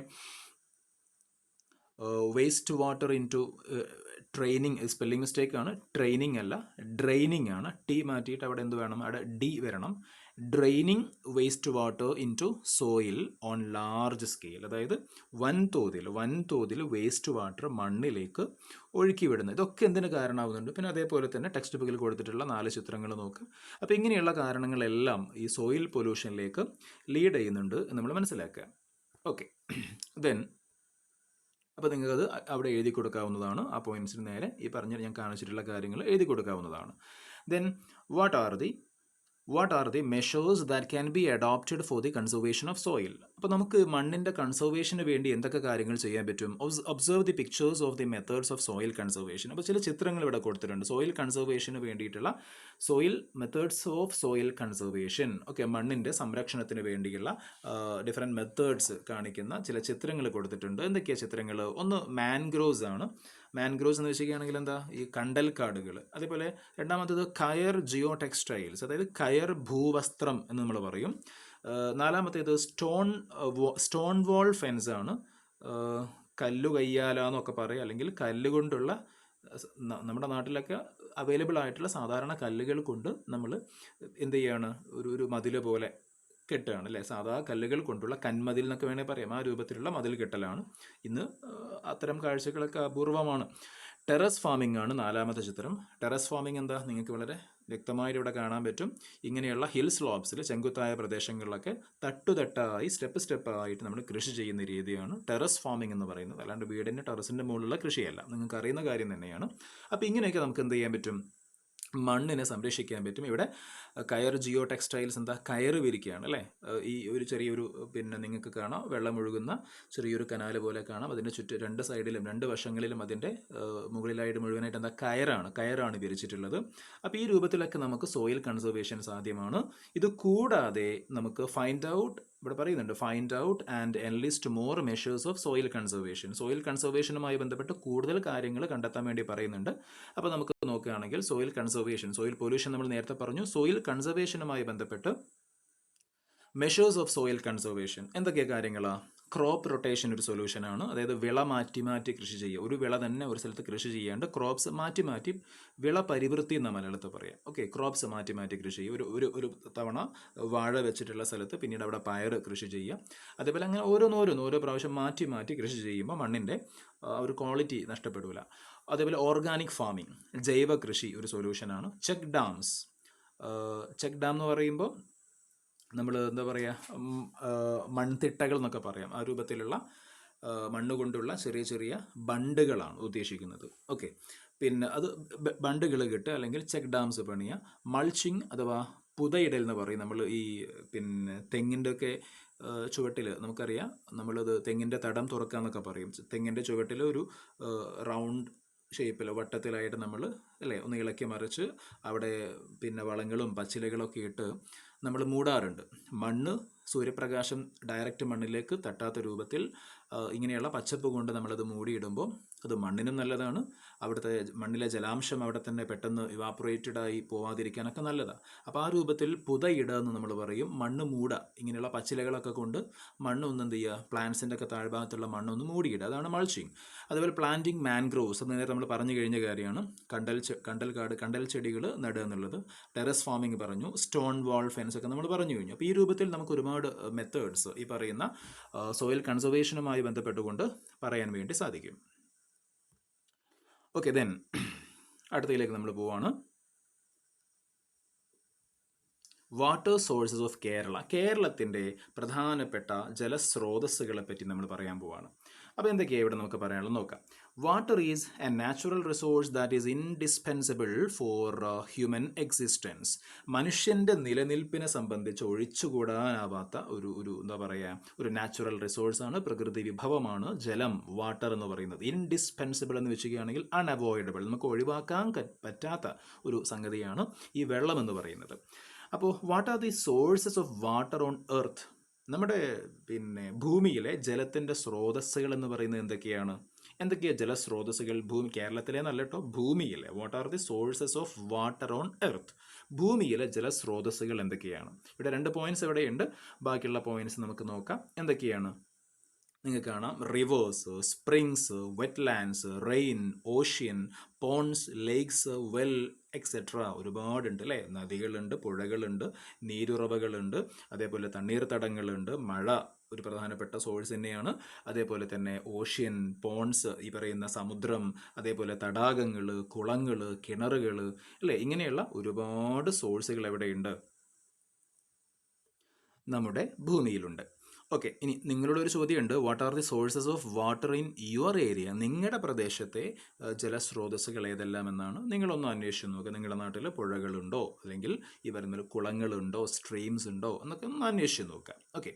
waste water into training, spelling mistake ആണ്, ട്രെയിനിങ് അല്ല, ഡ്രെയിനിങ് ആണ്. ടി മാറ്റിയിട്ട് അവിടെ എന്ത് വേണം? അവിടെ ഡി വരണം. Draining waste water into soil on large scale. അതായത് വൻതോതിൽ വേസ്റ്റ് വാട്ടർ മണ്ണിലേക്ക് ഒഴുക്കി വിടുന്നത്. ഇതൊക്കെ എന്തിന് കാരണമാകുന്നുണ്ട്? പിന്നെ അതേപോലെ തന്നെ ടെക്സ്റ്റ് ബുക്കിൽ കൊടുത്തിട്ടുള്ള 4 ചിത്രങ്ങൾ നോക്കുക. അപ്പോൾ ഇങ്ങനെയുള്ള കാരണങ്ങളെല്ലാം ഈ സോയിൽ പൊല്യൂഷനിലേക്ക് ലീഡ് ചെയ്യുന്നുണ്ട് എന്ന് നമ്മൾ മനസ്സിലാക്കുക. ഓക്കെ, ദെൻ അപ്പോൾ നിങ്ങൾക്കത് അവിടെ എഴുതി കൊടുക്കാവുന്നതാണ്. ആ പോയിന്റ്സിന് നേരെ ഈ പറഞ്ഞ ഞാൻ കാണിച്ചിട്ടുള്ള കാര്യങ്ങൾ എഴുതി കൊടുക്കാവുന്നതാണ്. Then what are the measures that can be adopted for the conservation of soil. അപ്പോൾ നമുക്ക് മണ്ണിൻ്റെ കൺസർവേഷന് വേണ്ടി എന്തൊക്കെ കാര്യങ്ങൾ ചെയ്യാൻ പറ്റും? Observe the pictures of the methods of soil conservation. അപ്പോൾ ചില ചിത്രങ്ങൾ ഇവിടെ കൊടുത്തിട്ടുണ്ട് സോയിൽ കൺസർവേഷന് വേണ്ടിയിട്ടുള്ള methods of soil conservation. Okay, മണ്ണിൻ്റെ സംരക്ഷണത്തിന് വേണ്ടിയുള്ള ഡിഫറെൻറ്റ് മെത്തേഡ്സ് കാണിക്കുന്ന ചില ചിത്രങ്ങൾ കൊടുത്തിട്ടുണ്ട്. എന്തൊക്കെയാണ് ചിത്രങ്ങൾ? ഒന്ന് മാൻഗ്രോവ്സ് ആണ്. മാൻഗ്രോവ്സ് എന്ന് വെച്ചിരിക്കുകയാണെങ്കിൽ എന്താ, ഈ കണ്ടൽക്കാടുകൾ. അതേപോലെ രണ്ടാമത്തേത് കയർ ജിയോ ടെക്സ്റ്റൈൽസ്, അതായത് കയർ ഭൂവസ്ത്രം എന്ന് നമ്മൾ പറയും. നാലാമത്തേത് സ്റ്റോൺ വാൾ ഫെൻസ് ആണ്. കല്ലുകയ്യാല എന്നൊക്കെ പറയും, അല്ലെങ്കിൽ കല്ലുകൊണ്ടുള്ള നമ്മുടെ നാട്ടിലൊക്കെ അവൈലബിൾ ആയിട്ടുള്ള സാധാരണ കല്ലുകൾ കൊണ്ട് നമ്മൾ എന്ത് ചെയ്യാണ്, ഒരു മതിൽ പോലെ കെട്ടുകയാണ് അല്ലേ. സാധാ കല്ലുകൾ കൊണ്ടുള്ള കന്മതിൽ എന്നൊക്കെ വേണേൽ പറയാം. ആ രൂപത്തിലുള്ള മതിൽ കെട്ടലാണ്. ഇന്ന് അത്തരം കാഴ്ചകളൊക്കെ അപൂർവമാണ്. ടെറസ് ഫാമിംഗ് ആണ് നാലാമത്തെ ചിത്രം. ടെറസ് ഫാമിംഗ് എന്താ, നിങ്ങൾക്ക് വളരെ വ്യക്തമായിട്ട് ഇവിടെ കാണാൻ പറ്റും. ഇങ്ങനെയുള്ള ഹിൽ സ്ലോപ്സിൽ, ചെങ്കുത്തായ പ്രദേശങ്ങളിലൊക്കെ തട്ടുതട്ടായി സ്റ്റെപ്പായിട്ട് നമ്മൾ കൃഷി ചെയ്യുന്ന രീതിയാണ് ടെറസ് ഫാമിംഗ് എന്ന് പറയുന്നത്. അല്ലാണ്ട് വീടിൻ്റെ ടെറസിൻ്റെ മുകളിലുള്ള കൃഷിയല്ല. നിങ്ങൾക്ക് അറിയുന്ന കാര്യം തന്നെയാണ്. അപ്പോൾ ഇങ്ങനെയൊക്കെ നമുക്ക് എന്ത് ചെയ്യാൻ പറ്റും, മണ്ണിനെ സംരക്ഷിക്കാൻ പറ്റും. ഇവിടെ കയർ ജിയോ ടെക്സ്റ്റൈൽസ് എന്താ, കയറ് വിരിക്കുകയാണ് അല്ലേ. ഈ ഒരു ചെറിയൊരു നിങ്ങൾക്ക് കാണാം വെള്ളം ഒഴുകുന്ന ചെറിയൊരു കനാല് പോലെ കാണാം. അതിൻ്റെ രണ്ട് സൈഡിലും രണ്ട് വശങ്ങളിലും അതിൻ്റെ മുകളിലായിട്ട് മുഴുവനായിട്ട് എന്താ, കയറാണ് വിരിച്ചിട്ടുള്ളത്. അപ്പോൾ ഈ രൂപത്തിലൊക്കെ നമുക്ക് സോയിൽ കൺസർവേഷൻ സാധ്യമാണ്. ഇത് കൂടാതെ നമുക്ക് ഇവിടെ പറയുന്നുണ്ട് find out and enlist more measures of soil conservation. Soil കൺസർവേഷനുമായി ബന്ധപ്പെട്ട് കൂടുതൽ കാര്യങ്ങൾ കണ്ടെത്താൻ വേണ്ടി പറയുന്നുണ്ട്. അപ്പോൾ നമുക്ക് നോക്കുകയാണെങ്കിൽ സോയിൽ പൊല്യൂഷൻ നമ്മൾ നേരത്തെ പറഞ്ഞു. സോയിൽ കൺസർവേഷനുമായി ബന്ധപ്പെട്ട് മെഷേഴ്സ് ഓഫ് സോയിൽ കൺസർവേഷൻ എന്തൊക്കെയാണ് കാര്യങ്ങളാണ്? ക്രോപ്പ് റൊട്ടേഷൻ ഒരു സൊല്യൂഷനാണ്. അതായത് വിള മാറ്റി കൃഷി ചെയ്യുക. ഒരു വിള തന്നെ ഒരു സ്ഥലത്ത് കൃഷി ചെയ്യാണ്ട് ക്രോപ്സ് മാറ്റി വിള പരിവൃത്തി എന്ന മലയാളത്തിൽ പറയാം. ഓക്കെ, ക്രോപ്സ് മാറ്റി കൃഷി ചെയ്യുക. ഒരു തവണ വാഴ വെച്ചിട്ടുള്ള സ്ഥലത്ത് പിന്നീട് അവിടെ പയർ കൃഷി ചെയ്യുക. അതേപോലെ അങ്ങനെ ഓരോ പ്രാവശ്യം മാറ്റി കൃഷി ചെയ്യുമ്പോൾ മണ്ണിൻ്റെ ഒരു ക്വാളിറ്റി നഷ്ടപ്പെടില്ല. അതേപോലെ ഓർഗാനിക് ഫാമിംഗ്, ജൈവ കൃഷി ഒരു സൊല്യൂഷനാണ്. ചെക്ക് ഡാം എന്ന് പറയുമ്പോൾ നമ്മൾ എന്താ പറയുക, മൺതിട്ടകൾ എന്നൊക്കെ പറയാം. ആ രൂപത്തിലുള്ള മണ്ണ് കൊണ്ടുള്ള ചെറിയ ബണ്ടുകളാണ് ഉദ്ദേശിക്കുന്നത്. ഓക്കെ, പിന്നെ അത് ബണ്ടുകൾ കിട്ടുക, അല്ലെങ്കിൽ ചെക്ക് ഡാംസ് പണിയുക. മൾച്ചിങ് അഥവാ പുതയിടൽ എന്ന് പറയും. നമ്മൾ ഈ തെങ്ങിൻ്റെ ഒക്കെ ചുവട്ടിൽ നമുക്കറിയാം, നമ്മളത് തെങ്ങിൻ്റെ തടം തുറക്കുക എന്നൊക്കെ പറയും. തെങ്ങിൻ്റെ ചുവട്ടിൽ ഒരു റൗണ്ട് ഷേപ്പിൽ വട്ടത്തിലായിട്ട് നമ്മൾ അല്ലേ ഒന്ന് ഇളക്കി മറിച്ച് അവിടെ വളങ്ങളും പച്ചിലകളൊക്കെ ഇട്ട് നമ്മൾ മൂടാറുണ്ട്. മണ്ണ് സൂര്യപ്രകാശം ഡയറക്റ്റ് മണ്ണിലേക്ക് തട്ടാത്ത രൂപത്തിൽ ഇങ്ങനെയുള്ള പച്ചപ്പ് കൊണ്ട് നമ്മളത് മൂടിയിടുമ്പോൾ അത് മണ്ണിനും നല്ലതാണ്. അവിടുത്തെ മണ്ണിലെ ജലാംശം അവിടെ തന്നെ പെട്ടെന്ന് ഇവാപ്പറേറ്റഡായി പോവാതിരിക്കാനൊക്കെ നല്ലതാണ്. അപ്പോൾ ആ രൂപത്തിൽ പുതയിടുക എന്ന് നമ്മൾ പറയും. മണ്ണ് മൂടുക, ഇങ്ങനെയുള്ള പച്ചിലകളൊക്കെ കൊണ്ട് മണ്ണ് ഒന്ന് എന്ത് ചെയ്യുക, പ്ലാന്റ്സിൻ്റെ ഒക്കെ താഴ്ഭാഗത്തുള്ള മണ്ണൊന്ന് മൂടിയിടുക, അതാണ് മൾച്ചിങ്. അതുപോലെ പ്ലാന്റിങ് മാൻഗ്രോവ്സ് എന്ന് നേരത്തെ നമ്മൾ പറഞ്ഞു കഴിഞ്ഞ കാര്യമാണ്. കണ്ടൽ ചെടികൾ നടുക എന്നുള്ളത്. ടെറസ് ഫാമിംഗ് പറഞ്ഞു. സ്റ്റോൺ വാൾ ഫെൻസ് ഒക്കെ നമ്മൾ പറഞ്ഞു കഴിഞ്ഞു. അപ്പോൾ ഈ രൂപത്തിൽ നമുക്ക് ഒരുപാട് മെത്തേഡ്സ് ഈ പറയുന്ന സോയിൽ കൺസർവേഷനുമായി ബന്ധപ്പെട്ടുകൊണ്ട് പറയാൻ വേണ്ടി സാധിക്കും. ഓക്കെ, ദെൻ അടുത്തതിലേക്ക് നമ്മൾ പോവാണ്. വാട്ടർ സോഴ്സസ് ഓഫ് കേരളത്തിൻ്റെ പ്രധാനപ്പെട്ട ജലസ്രോതസ്സുകളെ പറ്റി നമ്മൾ പറയാൻ പോവാണ്. അപ്പോൾ എന്തൊക്കെയാണ് ഇവിടെ നമുക്ക് പറയാനുള്ളത് നോക്കാം. Water is A natural resource that is indispensable for human existence. മനുഷ്യൻ്റെ നിലനിൽപ്പിനെ സംബന്ധിച്ച് ഒഴിച്ചുകൂടാനാവാത്ത ഒരു എന്താ പറയുക, ഒരു നാച്ചുറൽ റിസോഴ്സാണ്, പ്രകൃതി വിഭവമാണ് ജലം, വാട്ടർ എന്ന് പറയുന്നത്. ഇൻഡിസ്പെൻസിബിൾ എന്ന് വെച്ചിരിക്കുകയാണെങ്കിൽ അൺഅവോയ്ഡബിൾ, നമുക്ക് ഒഴിവാക്കാൻ പറ്റാത്ത ഒരു സംഗതിയാണ് ഈ വെള്ളം എന്ന് പറയുന്നത്. അപ്പോൾ what are the sources of water on earth? നമ്മുടെ ഭൂമിയിലെ ജലത്തിൻ്റെ സ്രോതസ്സുകൾ എന്ന് പറയുന്നത് എന്തൊക്കെയാണ് ജലസ്രോതസ്സുകൾ? കേരളത്തിലെ നല്ല കേട്ടോ, ഭൂമിയിലെ. What are the sources of water on earth? ഭൂമിയിലെ ജലസ്രോതസ്സുകൾ എന്തൊക്കെയാണ്? ഇവിടെ 2 പോയിന്റ്സ് ഇവിടെയുണ്ട്. ബാക്കിയുള്ള പോയിന്റ്സ് നമുക്ക് നോക്കാം. എന്തൊക്കെയാണ്? നിങ്ങൾക്ക് കാണാം, rivers, springs, wetlands, rain, ocean, ponds, lakes, well etcetera. ഒരുപാടുണ്ട് അല്ലേ. നദികളുണ്ട്, പുഴകളുണ്ട്, നീരുറവകളുണ്ട്, അതേപോലെ തണ്ണീർത്തടങ്ങളുണ്ട്. മഴ ഒരു പ്രധാനപ്പെട്ട സോഴ്സ് തന്നെയാണ്. അതേപോലെ തന്നെ ഓഷ്യൻ, പോൺസ്, ഈ പറയുന്ന സമുദ്രം, അതേപോലെ തടാകങ്ങൾ, കുളങ്ങൾ, കിണറുകൾ അല്ലേ. ഇങ്ങനെയുള്ള ഒരുപാട് സോഴ്സുകൾ എവിടെയുണ്ട്? നമ്മുടെ ഭൂമിയിലുണ്ട്. ഓക്കെ, ഇനി നിങ്ങളോട് ഒരു ചോദ്യമുണ്ട്. What are the sources of water in your area? നിങ്ങളുടെ പ്രദേശത്തെ ജലസ്രോതസ്സുകൾ ഏതെല്ലാം എന്നാണ്. നിങ്ങളൊന്ന് അന്വേഷിച്ച് നോക്കുക. നിങ്ങളുടെ നാട്ടിൽ പുഴകളുണ്ടോ, അല്ലെങ്കിൽ ഈ പറയുന്ന കുളങ്ങളുണ്ടോ, സ്ട്രീംസ് ഉണ്ടോ എന്നൊക്കെ ഒന്ന് അന്വേഷിച്ച് നോക്കുക. Okay,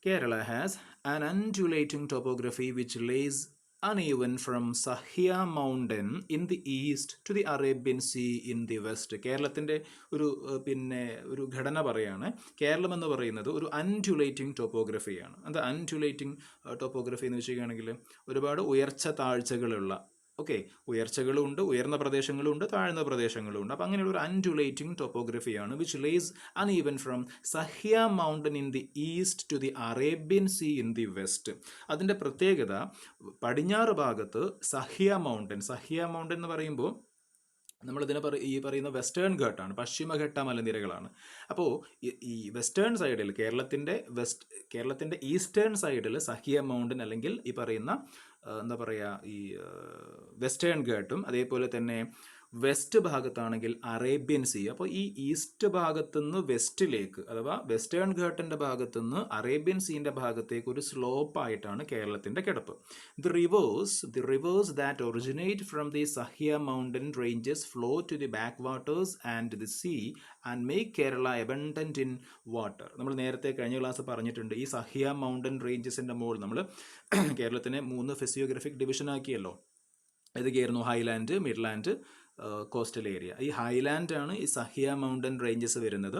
Kerala has an undulating topography which lays uneven from Sahia Mountain in the east to the Arabian Sea in the west. കേരളത്തിൻ്റെ ഒരു ഘടന പറയാണ്. കേരളം എന്ന് പറയുന്നത് ഒരു അൺഡുലേറ്റിംഗ് ടോപ്പോഗ്രഫിയാണ്. അത് അൺഡുലേറ്റിംഗ് ടോപ്പോഗ്രഫി എന്ന് വെച്ചിരിക്കുകയാണെങ്കിൽ ഒരുപാട് ഉയർച്ച താഴ്ചകളുള്ള, ഓക്കെ, ഉയർച്ചകളുണ്ട്, ഉയർന്ന പ്രദേശങ്ങളുണ്ട്, താഴ്ന്ന പ്രദേശങ്ങളുണ്ട്. അപ്പോൾ അങ്ങനെയുള്ള ഒരു അൺഡുലേറ്റിംഗ് ടോപ്പോഗ്രഫിയാണ് which lies uneven from Sahya mountain in the east to the Arabian sea in the west. അതിൻ്റെ പ്രത്യേകത പടിഞ്ഞാറ് ഭാഗത്ത് സഹ്യ മൗണ്ടൻ എന്ന് പറയുമ്പോൾ നമ്മളിതിനെ ഈ പറയുന്ന വെസ്റ്റേൺ ഘട്ടാണ്, പശ്ചിമഘട്ട മലനിരകളാണ്. അപ്പോൾ ഈ വെസ്റ്റേൺ സൈഡിൽ കേരളത്തിൻ്റെ ഈസ്റ്റേൺ സൈഡിൽ സഹ്യ മൗണ്ടൻ അല്ലെങ്കിൽ ഈ പറയുന്ന എന്താ പറയുക ഈ വെസ്റ്റേൺ ഘട്ടും, അതേപോലെ തന്നെ വെസ്റ്റ് ഭാഗത്താണെങ്കിൽ അറേബ്യൻ സീ. അപ്പോൾ ഈ ഈസ്റ്റ് ഭാഗത്തുനിന്ന് വെസ്റ്റിലേക്ക്, അഥവാ വെസ്റ്റേൺ ഘട്ടിൻ്റെ ഭാഗത്തുനിന്ന് അറേബ്യൻ സീൻ്റെ ഭാഗത്തേക്ക് ഒരു സ്ലോപ്പായിട്ടാണ് കേരളത്തിൻ്റെ കിടപ്പ്. The rivers that originate from the Sahya mountain ranges flow to the backwaters and the sea and make Kerala abundant in water. നമ്മൾ നേരത്തെ കഴിഞ്ഞ ക്ലാസ് പറഞ്ഞിട്ടുണ്ട്, ഈ സഹ്യ മൗണ്ടൻ റേഞ്ചസിൻ്റെ മുകളിൽ നമ്മൾ കേരളത്തിനെ 3 ഫിസിയോഗ്രഫിക് ഡിവിഷൻ ആക്കിയല്ലോ. ഏതൊക്കെയായിരുന്നു? Highland, midland, coastal area. ഈ ഹൈലാൻഡ് ആണ് ഈ സഹ്യ മൗണ്ടൻ റേഞ്ചസ് വരുന്നത്,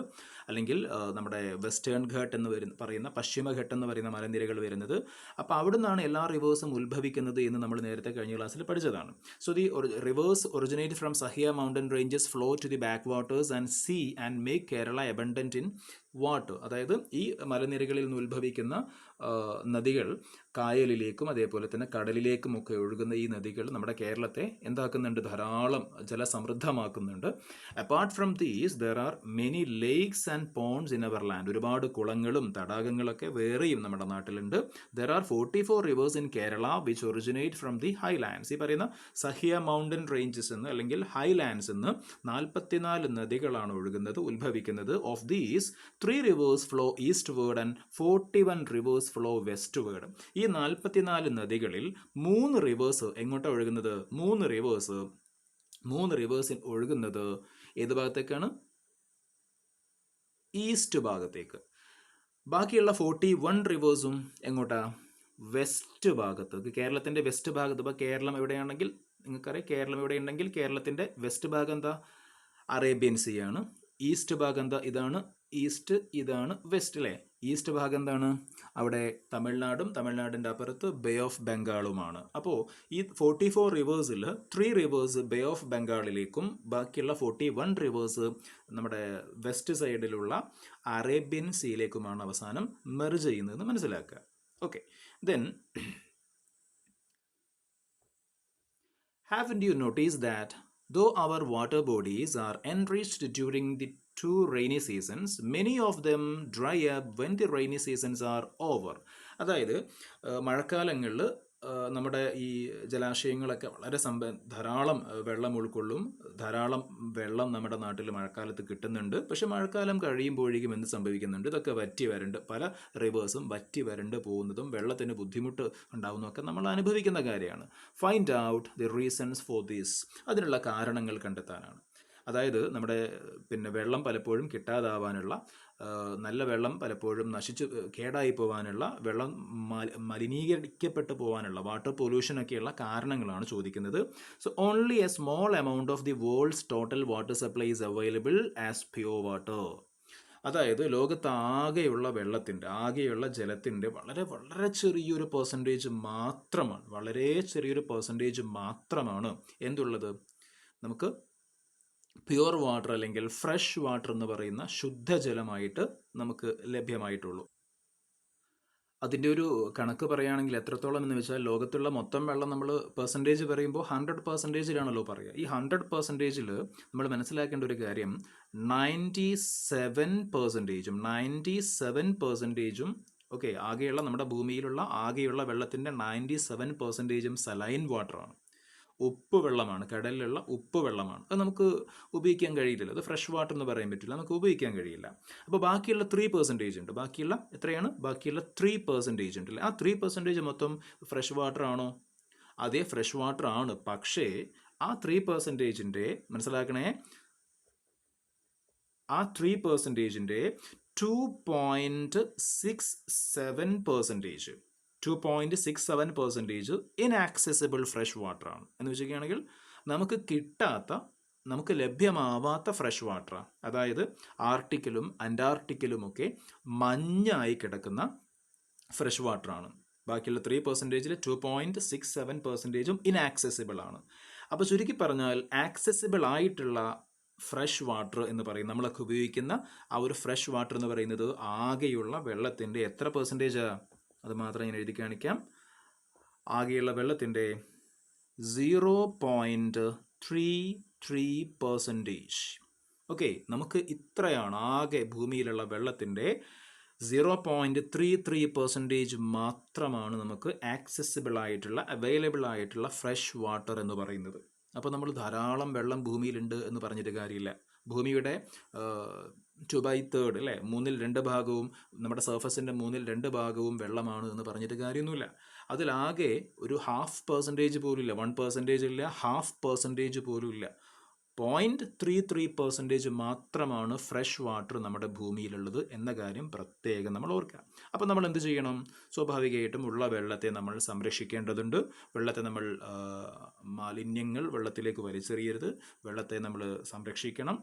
അല്ലെങ്കിൽ നമ്മുടെ വെസ്റ്റേൺ ഘട്ട് എന്ന് പറയുന്ന പശ്ചിമഘട്ട് എന്ന് പറയുന്ന മലനിരകൾ വരുന്നത്. അപ്പോൾ അവിടെ നിന്നാണ് എല്ലാ റിവേഴ്സും ഉത്ഭവിക്കുന്നത് എന്ന് നമ്മൾ നേരത്തെ കഴിഞ്ഞ ക്ലാസ്സിൽ പഠിച്ചതാണ്. So the rivers originate from Sahya mountain ranges flow to the backwaters and sea and make Kerala abundant in water. അതായത് ഈ മലനിരകളിൽ നിന്ന് ഉത്ഭവിക്കുന്ന നദികൾ കായലിലേക്കും അതേപോലെ തന്നെ കടലിലേക്കും ഒക്കെ ഒഴുകുന്ന ഈ നദികൾ നമ്മുടെ കേരളത്തെ എന്താക്കുന്നുണ്ട്? ധാരാളം ജലസമൃദ്ധമാക്കുന്നുണ്ട്. Apart from these there are many lakes and ponds in our land. ഒരുപാട് കുളങ്ങളും തടാകങ്ങളൊക്കെ വേറെയും നമ്മുടെ നാട്ടിലുണ്ട്. There are 44 rivers in Kerala which originate from the highlands. ഈ പറയുന്ന സഹ്യ മൗണ്ടൻ റേഞ്ചസ് എന്ന് അല്ലെങ്കിൽ ഹൈലാൻഡ്സ് എന്ന് 44 നദികളാണ് ഒഴുകുന്നത്, ഉത്ഭവിക്കുന്നത്. Of these 3 rivers flow eastward and 41 rivers flow westward. ഈ 44 നദികളിൽ 3 റിവേഴ്സ് എങ്ങോട്ടാണ് ഒഴുകുന്നത്? 3 റിവേഴ്സ് ഒഴുകുന്നത് ഏത് ഭാഗത്തേക്കാണ്? ഈസ്റ്റ് ഭാഗത്തേക്ക്. ബാക്കിയുള്ള 41 റിവേഴ്സും എങ്ങോട്ടാ? വെസ്റ്റ് ഭാഗത്തേക്ക്. കേരളത്തിൻ്റെ വെസ്റ്റ് ഭാഗത്ത്. ഇപ്പോൾ കേരളം എവിടെയാണെങ്കിൽ നിങ്ങൾക്കറിയാം, കേരളം എവിടെയുണ്ടെങ്കിൽ കേരളത്തിൻ്റെ വെസ്റ്റ് ഭാഗം എന്താ? അറേബ്യൻ സീ ആണ്. ഈസ്റ്റ് ഭാഗം എന്താ? ഇതാണ് ഈസ്റ്റ്, ഇതാണ് വെസ്റ്റ് അല്ലേ? ഈസ്റ്റ് ഭാഗം എന്താണ്? അവിടെ തമിഴ്നാടും തമിഴ്നാടിൻ്റെ അപ്പുറത്ത് ബേ ഓഫ് ബംഗാളുമാണ്. അപ്പോൾ ഈ 44 റിവേഴ്സിൽ 3 റിവേഴ്സ് ബേ ഓഫ് ബംഗാളിലേക്കും ബാക്കിയുള്ള 41 റിവേഴ്സ് നമ്മുടെ വെസ്റ്റ് സൈഡിലുള്ള അറേബ്യൻ സീയിലേക്കുമാണ് അവസാനം മെർജ് ചെയ്യുന്നതെന്ന് മനസ്സിലാക്കുക. Okay, then haven't you noticed that though our water bodies are enriched during the 2 rainy seasons, many of them dry up when the rainy seasons are over? അതായത് മഴക്കാലങ്ങളിൽ നമ്മുടെ ഈ ജലാശയങ്ങളൊക്കെ വളരെ ധാരാളം വെള്ളം ഉൾക്കൊള്ളും. ധാരാളം വെള്ളം നമ്മുടെ നാട്ടിൽ മഴക്കാലത്ത് കിട്ടുന്നുണ്ട്. പക്ഷെ മഴക്കാലം കഴിയുമ്പോഴേക്കും എന്ത് സംഭവിക്കുന്നുണ്ട്? ഇതൊക്കെ വറ്റി വരണ്ട്, പല റിവേഴ്സും വറ്റി വരണ്ട് പോകുന്നതും വെള്ളത്തിന് ബുദ്ധിമുട്ട് ഉണ്ടാകുന്നതൊക്കെ നമ്മൾ അനുഭവിക്കുന്ന കാര്യമാണ്. Find out the reasons for this. അതിനുള്ള കാരണങ്ങൾ കണ്ടെത്താനാണ്. അതായത് നമ്മുടെ വെള്ളം പലപ്പോഴും കിട്ടാതാവാനുള്ള, നല്ല വെള്ളം പലപ്പോഴും നശിച്ച് കേടായി പോകാനുള്ള, വെള്ളം മലിനീകരിക്കപ്പെട്ടു പോകാനുള്ള, വാട്ടർ പൊല്യൂഷനൊക്കെയുള്ള കാരണങ്ങളാണ് ചോദിക്കുന്നത്. So only A small amount of the worlds total water supply is available as pure water. അതായത് ലോകത്ത് ആകെയുള്ള വെള്ളത്തിൻ്റെ, ആകെയുള്ള ജലത്തിൻ്റെ വളരെ വളരെ ചെറിയൊരു പെർസെൻറ്റേജ് മാത്രമാണ്, വളരെ ചെറിയൊരു പെർസെൻറ്റേജ് മാത്രമാണ് എന്തുള്ളത്? നമുക്ക് പ്യുവർ വാട്ടർ അല്ലെങ്കിൽ ഫ്രഷ് വാട്ടർ എന്ന് പറയുന്ന ശുദ്ധജലമായിട്ട് നമുക്ക് ലഭ്യമായിട്ടുള്ളൂ. അതിൻ്റെ ഒരു കണക്ക് പറയുകയാണെങ്കിൽ എത്രത്തോളം എന്ന് വെച്ചാൽ, ലോകത്തുള്ള മൊത്തം വെള്ളം നമ്മൾ പെർസെൻറ്റേജ് പറയുമ്പോൾ 100%-ാണല്ലോ പറയുക. ഈ 100%-ൽ നമ്മൾ മനസ്സിലാക്കേണ്ട ഒരു കാര്യം 97%-ഉം ഓക്കെ, ആകെയുള്ള നമ്മുടെ ഭൂമിയിലുള്ള ആകെയുള്ള വെള്ളത്തിൻ്റെ 97%-ഉം സലൈൻ വാട്ടറാണ്. ഉപ്പ് വെള്ളമാണ്, കടലിലുള്ള ഉപ്പ് വെള്ളമാണ്. അത് നമുക്ക് ഉപയോഗിക്കാൻ കഴിയില്ല. അത് ഫ്രഷ് വാട്ടർ എന്ന് പറയാൻ പറ്റില്ല, നമുക്ക് ഉപയോഗിക്കാൻ കഴിയില്ല. അപ്പോൾ ബാക്കിയുള്ള 3% ഉണ്ട്. ബാക്കിയുള്ള എത്രയാണ്? ബാക്കിയുള്ള 3% ഉണ്ടല്ലേ. ആ 3% മൊത്തം ഫ്രഷ് വാട്ടർ ആണോ? അതേ ഫ്രഷ് വാട്ടർ ആണ്. പക്ഷേ ആ 3%ൻ്റെ മനസ്സിലാക്കണേ, ആ 3%ൻ്റെ 2.67% ഇനാക്സസിബിൾ ഫ്രഷ് വാട്ടർ ആണ്. എന്ന് വെച്ചിരിക്കുകയാണെങ്കിൽ നമുക്ക് കിട്ടാത്ത, നമുക്ക് ലഭ്യമാവാത്ത ഫ്രഷ് വാട്ടർ. അതായത് ആർട്ടിക്കിലും അന്റാർട്ടിക്കിലുമൊക്കെ മഞ്ഞായി കിടക്കുന്ന ഫ്രഷ് വാട്ടർ ആണ്. ബാക്കിയുള്ള 3%-ൽ 2.67% ഇനാക്സസിബിൾ ആണ്. അപ്പോൾ ചുരുക്കി പറഞ്ഞാൽ ആക്സസിബിൾ ആയിട്ടുള്ള ഫ്രഷ് വാട്ടർ എന്ന് പറയും, നമ്മളൊക്കെ ഉപയോഗിക്കുന്ന ആ ഒരു ഫ്രഷ് വാട്ടർ എന്ന് പറയുന്നത് ആകെയുള്ള വെള്ളത്തിൻ്റെ എത്ര പെർസെൻറ്റേജ്? അത് മാത്രം ഞാൻ എഴുതി കാണിക്കാം. ആകെയുള്ള വെള്ളത്തിൻ്റെ 0.33%. ഓക്കെ, നമുക്ക് ഇത്രയാണ് ആകെ ഭൂമിയിലുള്ള വെള്ളത്തിൻ്റെ 0.33% മാത്രമാണ് നമുക്ക് ആക്സസിബിൾ ആയിട്ടുള്ള, അവൈലബിൾ ആയിട്ടുള്ള ഫ്രഷ് വാട്ടർ എന്ന് പറയുന്നത്. അപ്പോൾ നമ്മൾ ധാരാളം വെള്ളം ഭൂമിയിലുണ്ട് എന്ന് പറഞ്ഞിട്ട് കാര്യമില്ല. ഭൂമിയുടെ 2/3 അല്ലേ, 2/3 ഭാഗവും, നമ്മുടെ സർഫസിൻ്റെ 2/3 ഭാഗവും വെള്ളമാണ് എന്ന് പറഞ്ഞിട്ട് കാര്യമൊന്നുമില്ല. അതിലാകെ ഒരു 0.5% പോലും ഇല്ല, 1% ഇല്ല, 0.5% പോലും ഇല്ല. 0.33% മാത്രമാണ് ഫ്രഷ് വാട്ടർ നമ്മുടെ ഭൂമിയിലുള്ളത് എന്ന കാര്യം പ്രത്യേകം നമ്മൾ ഓർക്കുക. അപ്പോൾ നമ്മൾ എന്ത് ചെയ്യണം? സ്വാഭാവികമായിട്ടും ഉള്ള വെള്ളത്തെ നമ്മൾ സംരക്ഷിക്കേണ്ടതുണ്ട്. വെള്ളത്തെ നമ്മൾ മാലിന്യങ്ങൾ വെള്ളത്തിലേക്ക് വലിച്ചെറിയരുത്. വെള്ളത്തെ നമ്മൾ സംരക്ഷിക്കണം,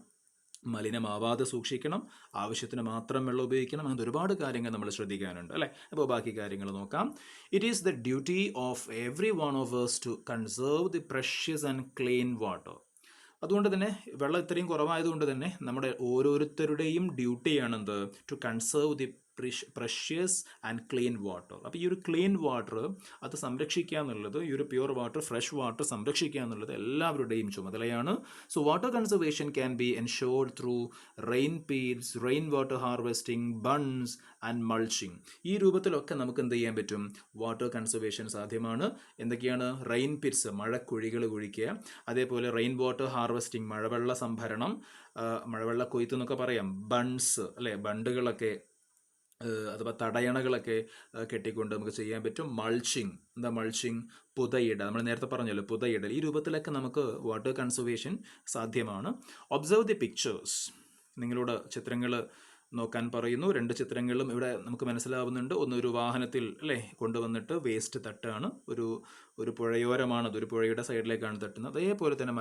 മലിനമാവാതെ സൂക്ഷിക്കണം, ആവശ്യത്തിന് മാത്രം വെള്ളം ഉപയോഗിക്കണം. അങ്ങനത്തെ ഒരുപാട് കാര്യങ്ങൾ നമ്മൾ ശ്രദ്ധിക്കാനുണ്ട് അല്ലേ. അപ്പോൾ ബാക്കി കാര്യങ്ങൾ നോക്കാം. It is the duty of every one of us to conserve the precious and clean water. അതുകൊണ്ട് തന്നെ വെള്ളം ഇത്രയും കുറവായതുകൊണ്ട് തന്നെ നമ്മുടെ ഓരോരുത്തരുടെയും ഡ്യൂട്ടിയാണെന്ത്? To conserve the precious and clean water. അപ്പോൾ ഈ ഒരു ക്ലീൻ വാട്ടർ അത് സംരക്ഷിക്കുക എന്നുള്ളത്, ഈ ഒരു പ്യുവർ വാട്ടർ, ഫ്രഷ് വാട്ടർ സംരക്ഷിക്കുക എന്നുള്ളത് എല്ലാവരുടെയും ചുമതലയാണ്. So water conservation can be ensured through rain pits, rain water harvesting, bunds and mulching. ഈ രൂപത്തിലൊക്കെ നമുക്ക് എന്ത് ചെയ്യാൻ പറ്റും? വാട്ടർ കൺസർവേഷൻ സാധ്യമാണ്. എന്തൊക്കെയാണ്? റെയിൻ പിറ്റ്സ്, മഴക്കുഴികൾ കുഴിക്കുക. അതേപോലെ റെയിൻ വാട്ടർ ഹാർവെസ്റ്റിംഗ്, മഴവെള്ള സംഭരണം, മഴവെള്ള കൊയ്ത്ത് എന്നൊക്കെ പറയാം. ബൺസ് അല്ലേ, ബണ്ടുകളൊക്കെ അഥവാ തടയണകളൊക്കെ കെട്ടിക്കൊണ്ട് നമുക്ക് ചെയ്യാൻ പറ്റും. മൾച്ചിങ്, എന്താ മൾച്ചിങ്? പുതയിടൽ, നമ്മൾ നേരത്തെ പറഞ്ഞല്ലോ, പുതയിടൽ. ഈ രൂപത്തിലൊക്കെ നമുക്ക് വാട്ടർ കൺസർവേഷൻ സാധ്യമാണ്. Observe the pictures. നിങ്ങളോട് ചിത്രങ്ങൾ നോക്കാൻ പറയുന്നു. 2 ചിത്രങ്ങളും ഇവിടെ നമുക്ക് മനസ്സിലാവുന്നുണ്ട്. ഒന്ന് ഒരു വാഹനത്തിൽ അല്ലേ കൊണ്ടുവന്നിട്ട് വേസ്റ്റ് തട്ടാണ്, ഒരു പുഴയോരമാണ്, അതൊരു പുഴയുടെ സൈഡിലേക്കാണ് തട്ടുന്നത്. അതേപോലെ തന്നെ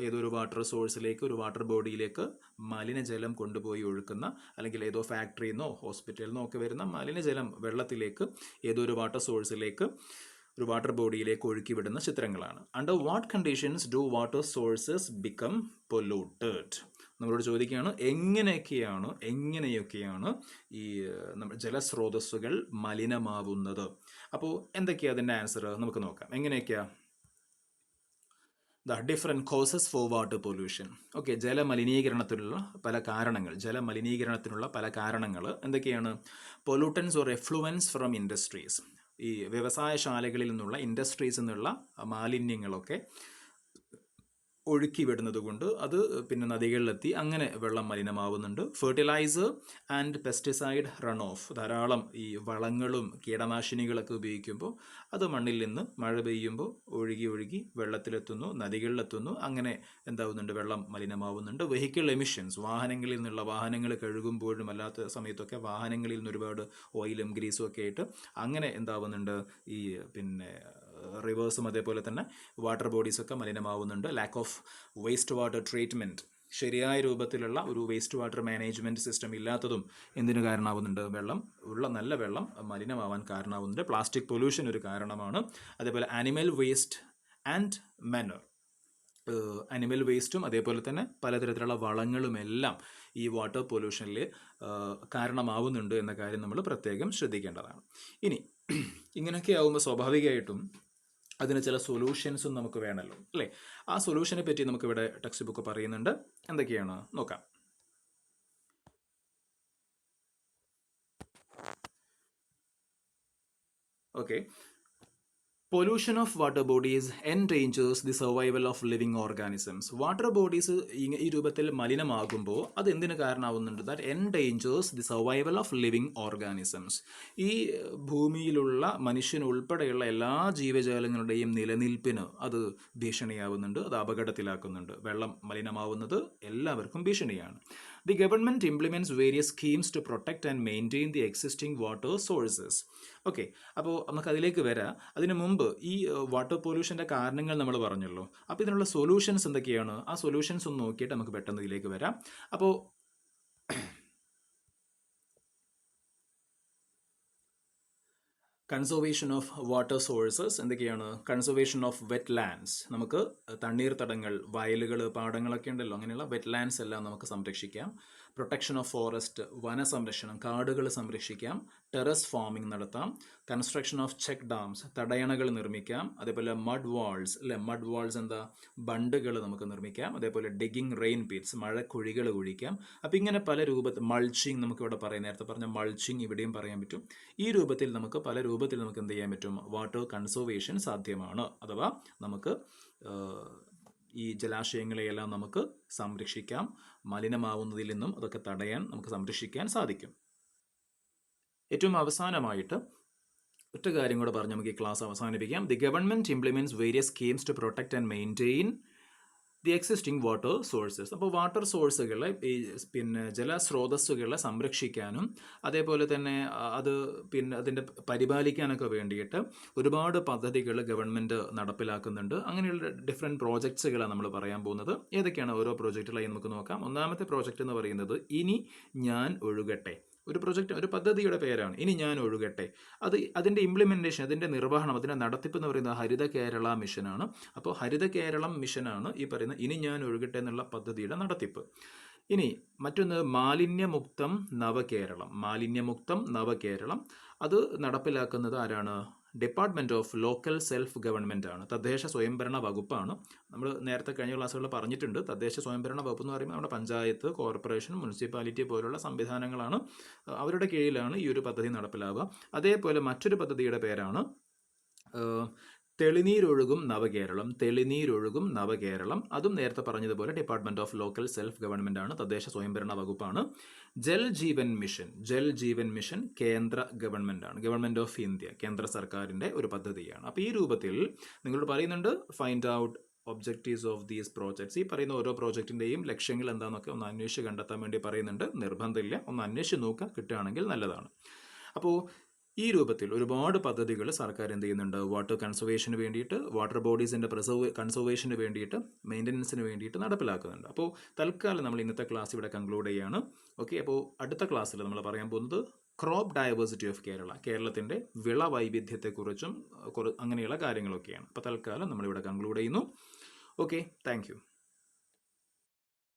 ഏതൊരു വാട്ടർ സോഴ്സിലേക്ക്, ഒരു വാട്ടർ ബോഡിയിലേക്ക് മലിനജലം കൊണ്ടുപോയി ഒഴുക്കുന്ന, അല്ലെങ്കിൽ ഏതോ ഫാക്ടറിയിൽ നിന്നോ ഹോസ്പിറ്റലിൽ നിന്നോ ഒക്കെ വരുന്ന മലിനജലം വെള്ളത്തിലേക്ക്, ഏതോ ഒരു വാട്ടർ സോഴ്സിലേക്ക്, ഒരു വാട്ടർ ബോഡിയിലേക്ക് ഒഴുക്കി വിടുന്ന ചിത്രങ്ങളാണ്. Under what conditions do water sources become polluted? നമ്മളോട് ചോദിക്കുകയാണ് എങ്ങനെയൊക്കെയാണ് ഈ ജലസ്രോതസ്സുകൾ മലിനമാവുന്നത്. അപ്പോൾ എന്തൊക്കെയാണ് അതിൻ്റെ ആൻസർ? നമുക്ക് നോക്കാം. എങ്ങനെയൊക്കെയാ? The different causes for water pollution. Okay, ജലമലിനീകരണത്തിനുള്ള പല കാരണങ്ങൾ എന്തൊക്കെയാണ്? Pollutants or effluents from industries. ഈ വ്യവസായശാലകളിൽ നിന്നുള്ള, ഇൻഡസ്ട്രീസിൽ നിന്നുള്ള മാലിന്യങ്ങളൊക്കെ ഒഴുക്കി വിടുന്നത് കൊണ്ട് അത് പിന്നെ നദികളിലെത്തി അങ്ങനെ വെള്ളം മലിനമാവുന്നുണ്ട്. Fertiliser and pesticide run off. ധാരാളം ഈ വളങ്ങളും കീടനാശിനികളൊക്കെ ഉപയോഗിക്കുമ്പോൾ അത് മണ്ണിൽ നിന്ന് മഴ പെയ്യുമ്പോൾ ഒഴുകി വെള്ളത്തിലെത്തുന്നു, നദികളിലെത്തുന്നു. അങ്ങനെ എന്താവുന്നുണ്ട്? വെള്ളം മലിനമാവുന്നുണ്ട്. Vehicle emissions. വാഹനങ്ങൾ കഴുകുമ്പോഴും അല്ലാത്ത സമയത്തൊക്കെ വാഹനങ്ങളിൽ നിന്ന് ഒരുപാട് ഓയിലും ഗ്രീസും ഒക്കെ ആയിട്ട് അങ്ങനെ എന്താവുന്നുണ്ട്? ഈ പിന്നെ റിവേഴ്സും അതേപോലെ തന്നെ വാട്ടർ ബോഡീസൊക്കെ മലിനമാവുന്നുണ്ട്. Lack of waste water treatment. ശരിയായ രൂപത്തിലുള്ള ഒരു വേസ്റ്റ് വാട്ടർ മാനേജ്മെൻറ്റ് സിസ്റ്റം ഇല്ലാത്തതും എന്തിനു കാരണമാവുന്നുണ്ട്? നല്ല വെള്ളം മലിനമാവാൻ കാരണമാവുന്നുണ്ട്. പ്ലാസ്റ്റിക് പൊല്യൂഷൻ ഒരു കാരണമാണ്. അതേപോലെ animal waste and manure. Animal വേസ്റ്റും അതേപോലെ തന്നെ പലതരത്തിലുള്ള വളങ്ങളുമെല്ലാം ഈ വാട്ടർ പൊല്യൂഷനിൽ കാരണമാവുന്നുണ്ട് എന്ന കാര്യം നമ്മൾ പ്രത്യേകം ശ്രദ്ധിക്കേണ്ടതാണ്. ഇനി ഇങ്ങനെയൊക്കെ ആവുമ്പോൾ സ്വാഭാവികമായിട്ടും അതിന് ചില സൊല്യൂഷൻസും നമുക്ക് വേണമല്ലോ അല്ലേ. ആ സൊല്യൂഷനെ പറ്റി നമുക്കിവിടെ ടെക്സ്റ്റ് ബുക്ക് പറയുന്നുണ്ട്. എന്തൊക്കെയാണ് നോക്കാം. Okay, pollution of water bodies endangers the survival of living organisms. Water bodies ഈ രൂപത്തിൽ മലിനമാകുമ്പോൾ അത് എന്തിന് കാരണമാവുന്നുണ്ട്? That endangers the survival of living organisms. ഈ ഭൂമിയിലുള്ള മനുഷ്യനുൾപ്പെടെയുള്ള എല്ലാ ജീവജാലങ്ങളുടെയും നിലനിൽപ്പിന് അത് ഭീഷണിയാവുന്നുണ്ട്, അത് അപകടത്തിലാക്കുന്നുണ്ട്. വെള്ളം മലിനമാവുന്നത് എല്ലാവർക്കും ഭീഷണിയാണ്. The government implements various schemes to protect and maintain the existing water sources. Okay, അപ്പോൾ നമുക്ക് അതിലേക്ക് വരാം. അതിനു മുമ്പ് ഈ വാട്ടർ പൊല്യൂഷൻ്റെ കാരണങ്ങൾ നമ്മൾ പറഞ്ഞല്ലോ. അപ്പോൾ ഇതിനുള്ള സൊല്യൂഷൻസ് എന്തൊക്കെയാണ്? ആ സൊല്യൂഷൻസ് ഒന്ന് നോക്കിയിട്ട് നമുക്ക് പെട്ടെന്ന് ഇതിലേക്ക് വരാം. അപ്പോൾ കൺസർവേഷൻ ഓഫ് വാട്ടർ സോഴ്സസ് എന്തൊക്കെയാണ്? കൺസർവേഷൻ ഓഫ് വെറ്റ് ലാൻഡ്സ്, നമുക്ക് തണ്ണീർത്തടങ്ങൾ, വയലുകൾ, പാടങ്ങളൊക്കെ ഉണ്ടല്ലോ, അങ്ങനെയുള്ള വെറ്റ് ലാൻഡ്സ് എല്ലാം നമുക്ക് സംരക്ഷിക്കാം. പ്രൊട്ടക്ഷൻ ഓഫ് ഫോറസ്റ്റ്, വനസംരക്ഷണം, കാടുകൾ സംരക്ഷിക്കാം. ടെറസ് ഫാമിംഗ് നടത്താം. കൺസ്ട്രക്ഷൻ ഓഫ് ചെക്ക് ഡാംസ്, തടയണകൾ നിർമ്മിക്കാം. അതേപോലെ മഡ് വാൾസ്, അല്ലെ, മഡ് വാൾസ് എന്താ, ബണ്ടുകൾ നമുക്ക് നിർമ്മിക്കാം. അതേപോലെ ഡിഗിങ് റെയിൻ പിറ്റ്സ്, മഴക്കുഴികൾ കുഴിക്കാം. അപ്പോൾ ഇങ്ങനെ പല രൂപത്തിൽ, മൾച്ചിങ് നമുക്കിവിടെ പറയാം, നേരത്തെ പറഞ്ഞ മൾച്ചിങ് ഇവിടെയും പറയാൻ പറ്റും. ഈ രൂപത്തിൽ നമുക്ക് പല രൂപത്തിൽ നമുക്ക് എന്ത് ചെയ്യാൻ പറ്റും? വാട്ടർ കൺസർവേഷൻ സാധ്യമാണ്. അഥവാ നമുക്ക് ഈ ജലാശയങ്ങളെയെല്ലാം നമുക്ക് സംരക്ഷിക്കാം. മലിനമാവുന്നതിൽ നിന്നും അതൊക്കെ തടയാൻ നമുക്ക് സംരക്ഷിക്കാൻ സാധിക്കും. ഏറ്റവും അവസാനമായിട്ട് ഒറ്റ കാര്യം കൂടെ പറഞ്ഞ് നമുക്ക് ഈ ക്ലാസ് അവസാനിപ്പിക്കാം. The government implements various schemes to protect and maintain the existing water sources. അപ്പോൾ വാട്ടർ സോഴ്സുകളെ, പിന്നെ ജലസ്രോതസ്സുകളെ സംരക്ഷിക്കാനും അതേപോലെ തന്നെ അത് അതിൻ്റെ പരിപാലിക്കാനൊക്കെ വേണ്ടിയിട്ട് ഒരുപാട് പദ്ധതികൾ ഗവൺമെൻറ് നടപ്പിലാക്കുന്നുണ്ട്. അങ്ങനെയുള്ള ഡിഫറെൻറ്റ് പ്രോജക്ട്സുകളാണ് നമ്മൾ പറയാൻ പോകുന്നത്. ഏതൊക്കെയാണ് ഓരോ പ്രോജക്റ്റുകളായി നമുക്ക് നോക്കാം. ഒന്നാമത്തെ പ്രോജക്റ്റ് എന്ന് പറയുന്നത് ഇനി ഞാൻ ഒഴുകട്ടെ. ഒരു പ്രൊജക്റ്റ്, ഒരു പദ്ധതിയുടെ പേരാണ് ഇനി ഞാൻ ഒഴുകട്ടെ. അതിൻ്റെ ഇംപ്ലിമെൻറ്റേഷൻ, അതിൻ്റെ നിർവഹണം, അതിൻ്റെ നടത്തിപ്പ് എന്ന് പറയുന്നത് ഹരിത കേരള മിഷനാണ്. അപ്പോൾ ഹരിത കേരളം മിഷനാണ് ഈ പറയുന്ന ഇനി ഞാൻ ഒഴുകട്ടെ എന്നുള്ള പദ്ധതിയുടെ നടത്തിപ്പ്. ഇനി മറ്റൊന്ന് മാലിന്യമുക്തം നവകേരളം. മാലിന്യമുക്തം നവകേരളം അത് നടപ്പിലാക്കുന്നത് ആരാണ്? Department of local self government ആണ്, തദ്ദേശ സ്വയംഭരണ വകുപ്പാണ്. നമ്മൾ നേരത്തെ കഴിഞ്ഞ ക്ലാസ്സുകളിൽ പറഞ്ഞിട്ടുണ്ട്, തദ്ദേശ സ്വയംഭരണ വകുപ്പ് എന്ന് പറയുമ്പോൾ നമ്മുടെ പഞ്ചായത്ത്, കോർപ്പറേഷൻ, മുനിസിപ്പാലിറ്റി പോലുള്ള സംവിധാനങ്ങളാണ്, അവരുടെ കീഴിലാണ് ഈ ഒരു പദ്ധതി നടപ്പിലാവുക. അതേപോലെ മറ്റൊരു പദ്ധതിയുടെ പേരാണ് തെളിനീരൊഴുകും നവകേരളം. തെളിനീരൊഴുകും നവകേരളം അതും നേരത്തെ പറഞ്ഞതുപോലെ department of local self government ആണ്, തദ്ദേശ സ്വയംഭരണ വകുപ്പാണ്. ജൽ ജീവൻ മിഷൻ, ജൽ ജീവൻ മിഷൻ കേന്ദ്ര ഗവൺമെൻറ് ആണ്, ഗവൺമെൻറ് ഓഫ് ഇന്ത്യ, കേന്ദ്ര സർക്കാരിൻ്റെ ഒരു പദ്ധതിയാണ്. അപ്പോൾ ഈ രൂപത്തിൽ നിങ്ങളോട് പറയുന്നുണ്ട് find out objectives of these projects. ഈ പറയുന്ന ഓരോ പ്രോജക്റ്റിൻ്റെയും ലക്ഷ്യങ്ങൾ എന്താണെന്നൊക്കെ ഒന്ന് അന്വേഷിച്ച് കണ്ടെത്താൻ വേണ്ടി പറയുന്നുണ്ട്. നിർബന്ധമില്ല, ഒന്ന് അന്വേഷിച്ച് നോക്കുക, കിട്ടുകയാണെങ്കിൽ നല്ലതാണ്. അപ്പോൾ ഈ രൂപത്തിൽ ഒരുപാട് പദ്ധതികൾ സർക്കാർ എന്ത് ചെയ്യുന്നുണ്ട്? വാട്ടർ കൺസർവേഷന് വേണ്ടിയിട്ട്, വാട്ടർ ബോഡീസിൻ്റെ കൺസർവേഷന് വേണ്ടിയിട്ട്, മെയിൻ്റനൻസിന് വേണ്ടിയിട്ട് നടപ്പിലാക്കുന്നുണ്ട്. അപ്പോൾ തൽക്കാലം നമ്മൾ ഇന്നത്തെ ക്ലാസ് ഇവിടെ കൺക്ലൂഡ് ചെയ്യാണ്. ഓക്കെ, അപ്പോൾ അടുത്ത ക്ലാസ്സിൽ നമ്മൾ പറയാൻ പോകുന്നത് ക്രോപ്പ് ഡയവേഴ്സിറ്റി ഓഫ് കേരള, കേരളത്തിൻ്റെ വിള വൈവിധ്യത്തെക്കുറിച്ചും അങ്ങനെയുള്ള കാര്യങ്ങളൊക്കെയാണ്. അപ്പോൾ തൽക്കാലം നമ്മളിവിടെ കൺക്ലൂഡ് ചെയ്യുന്നു. Okay, thank you.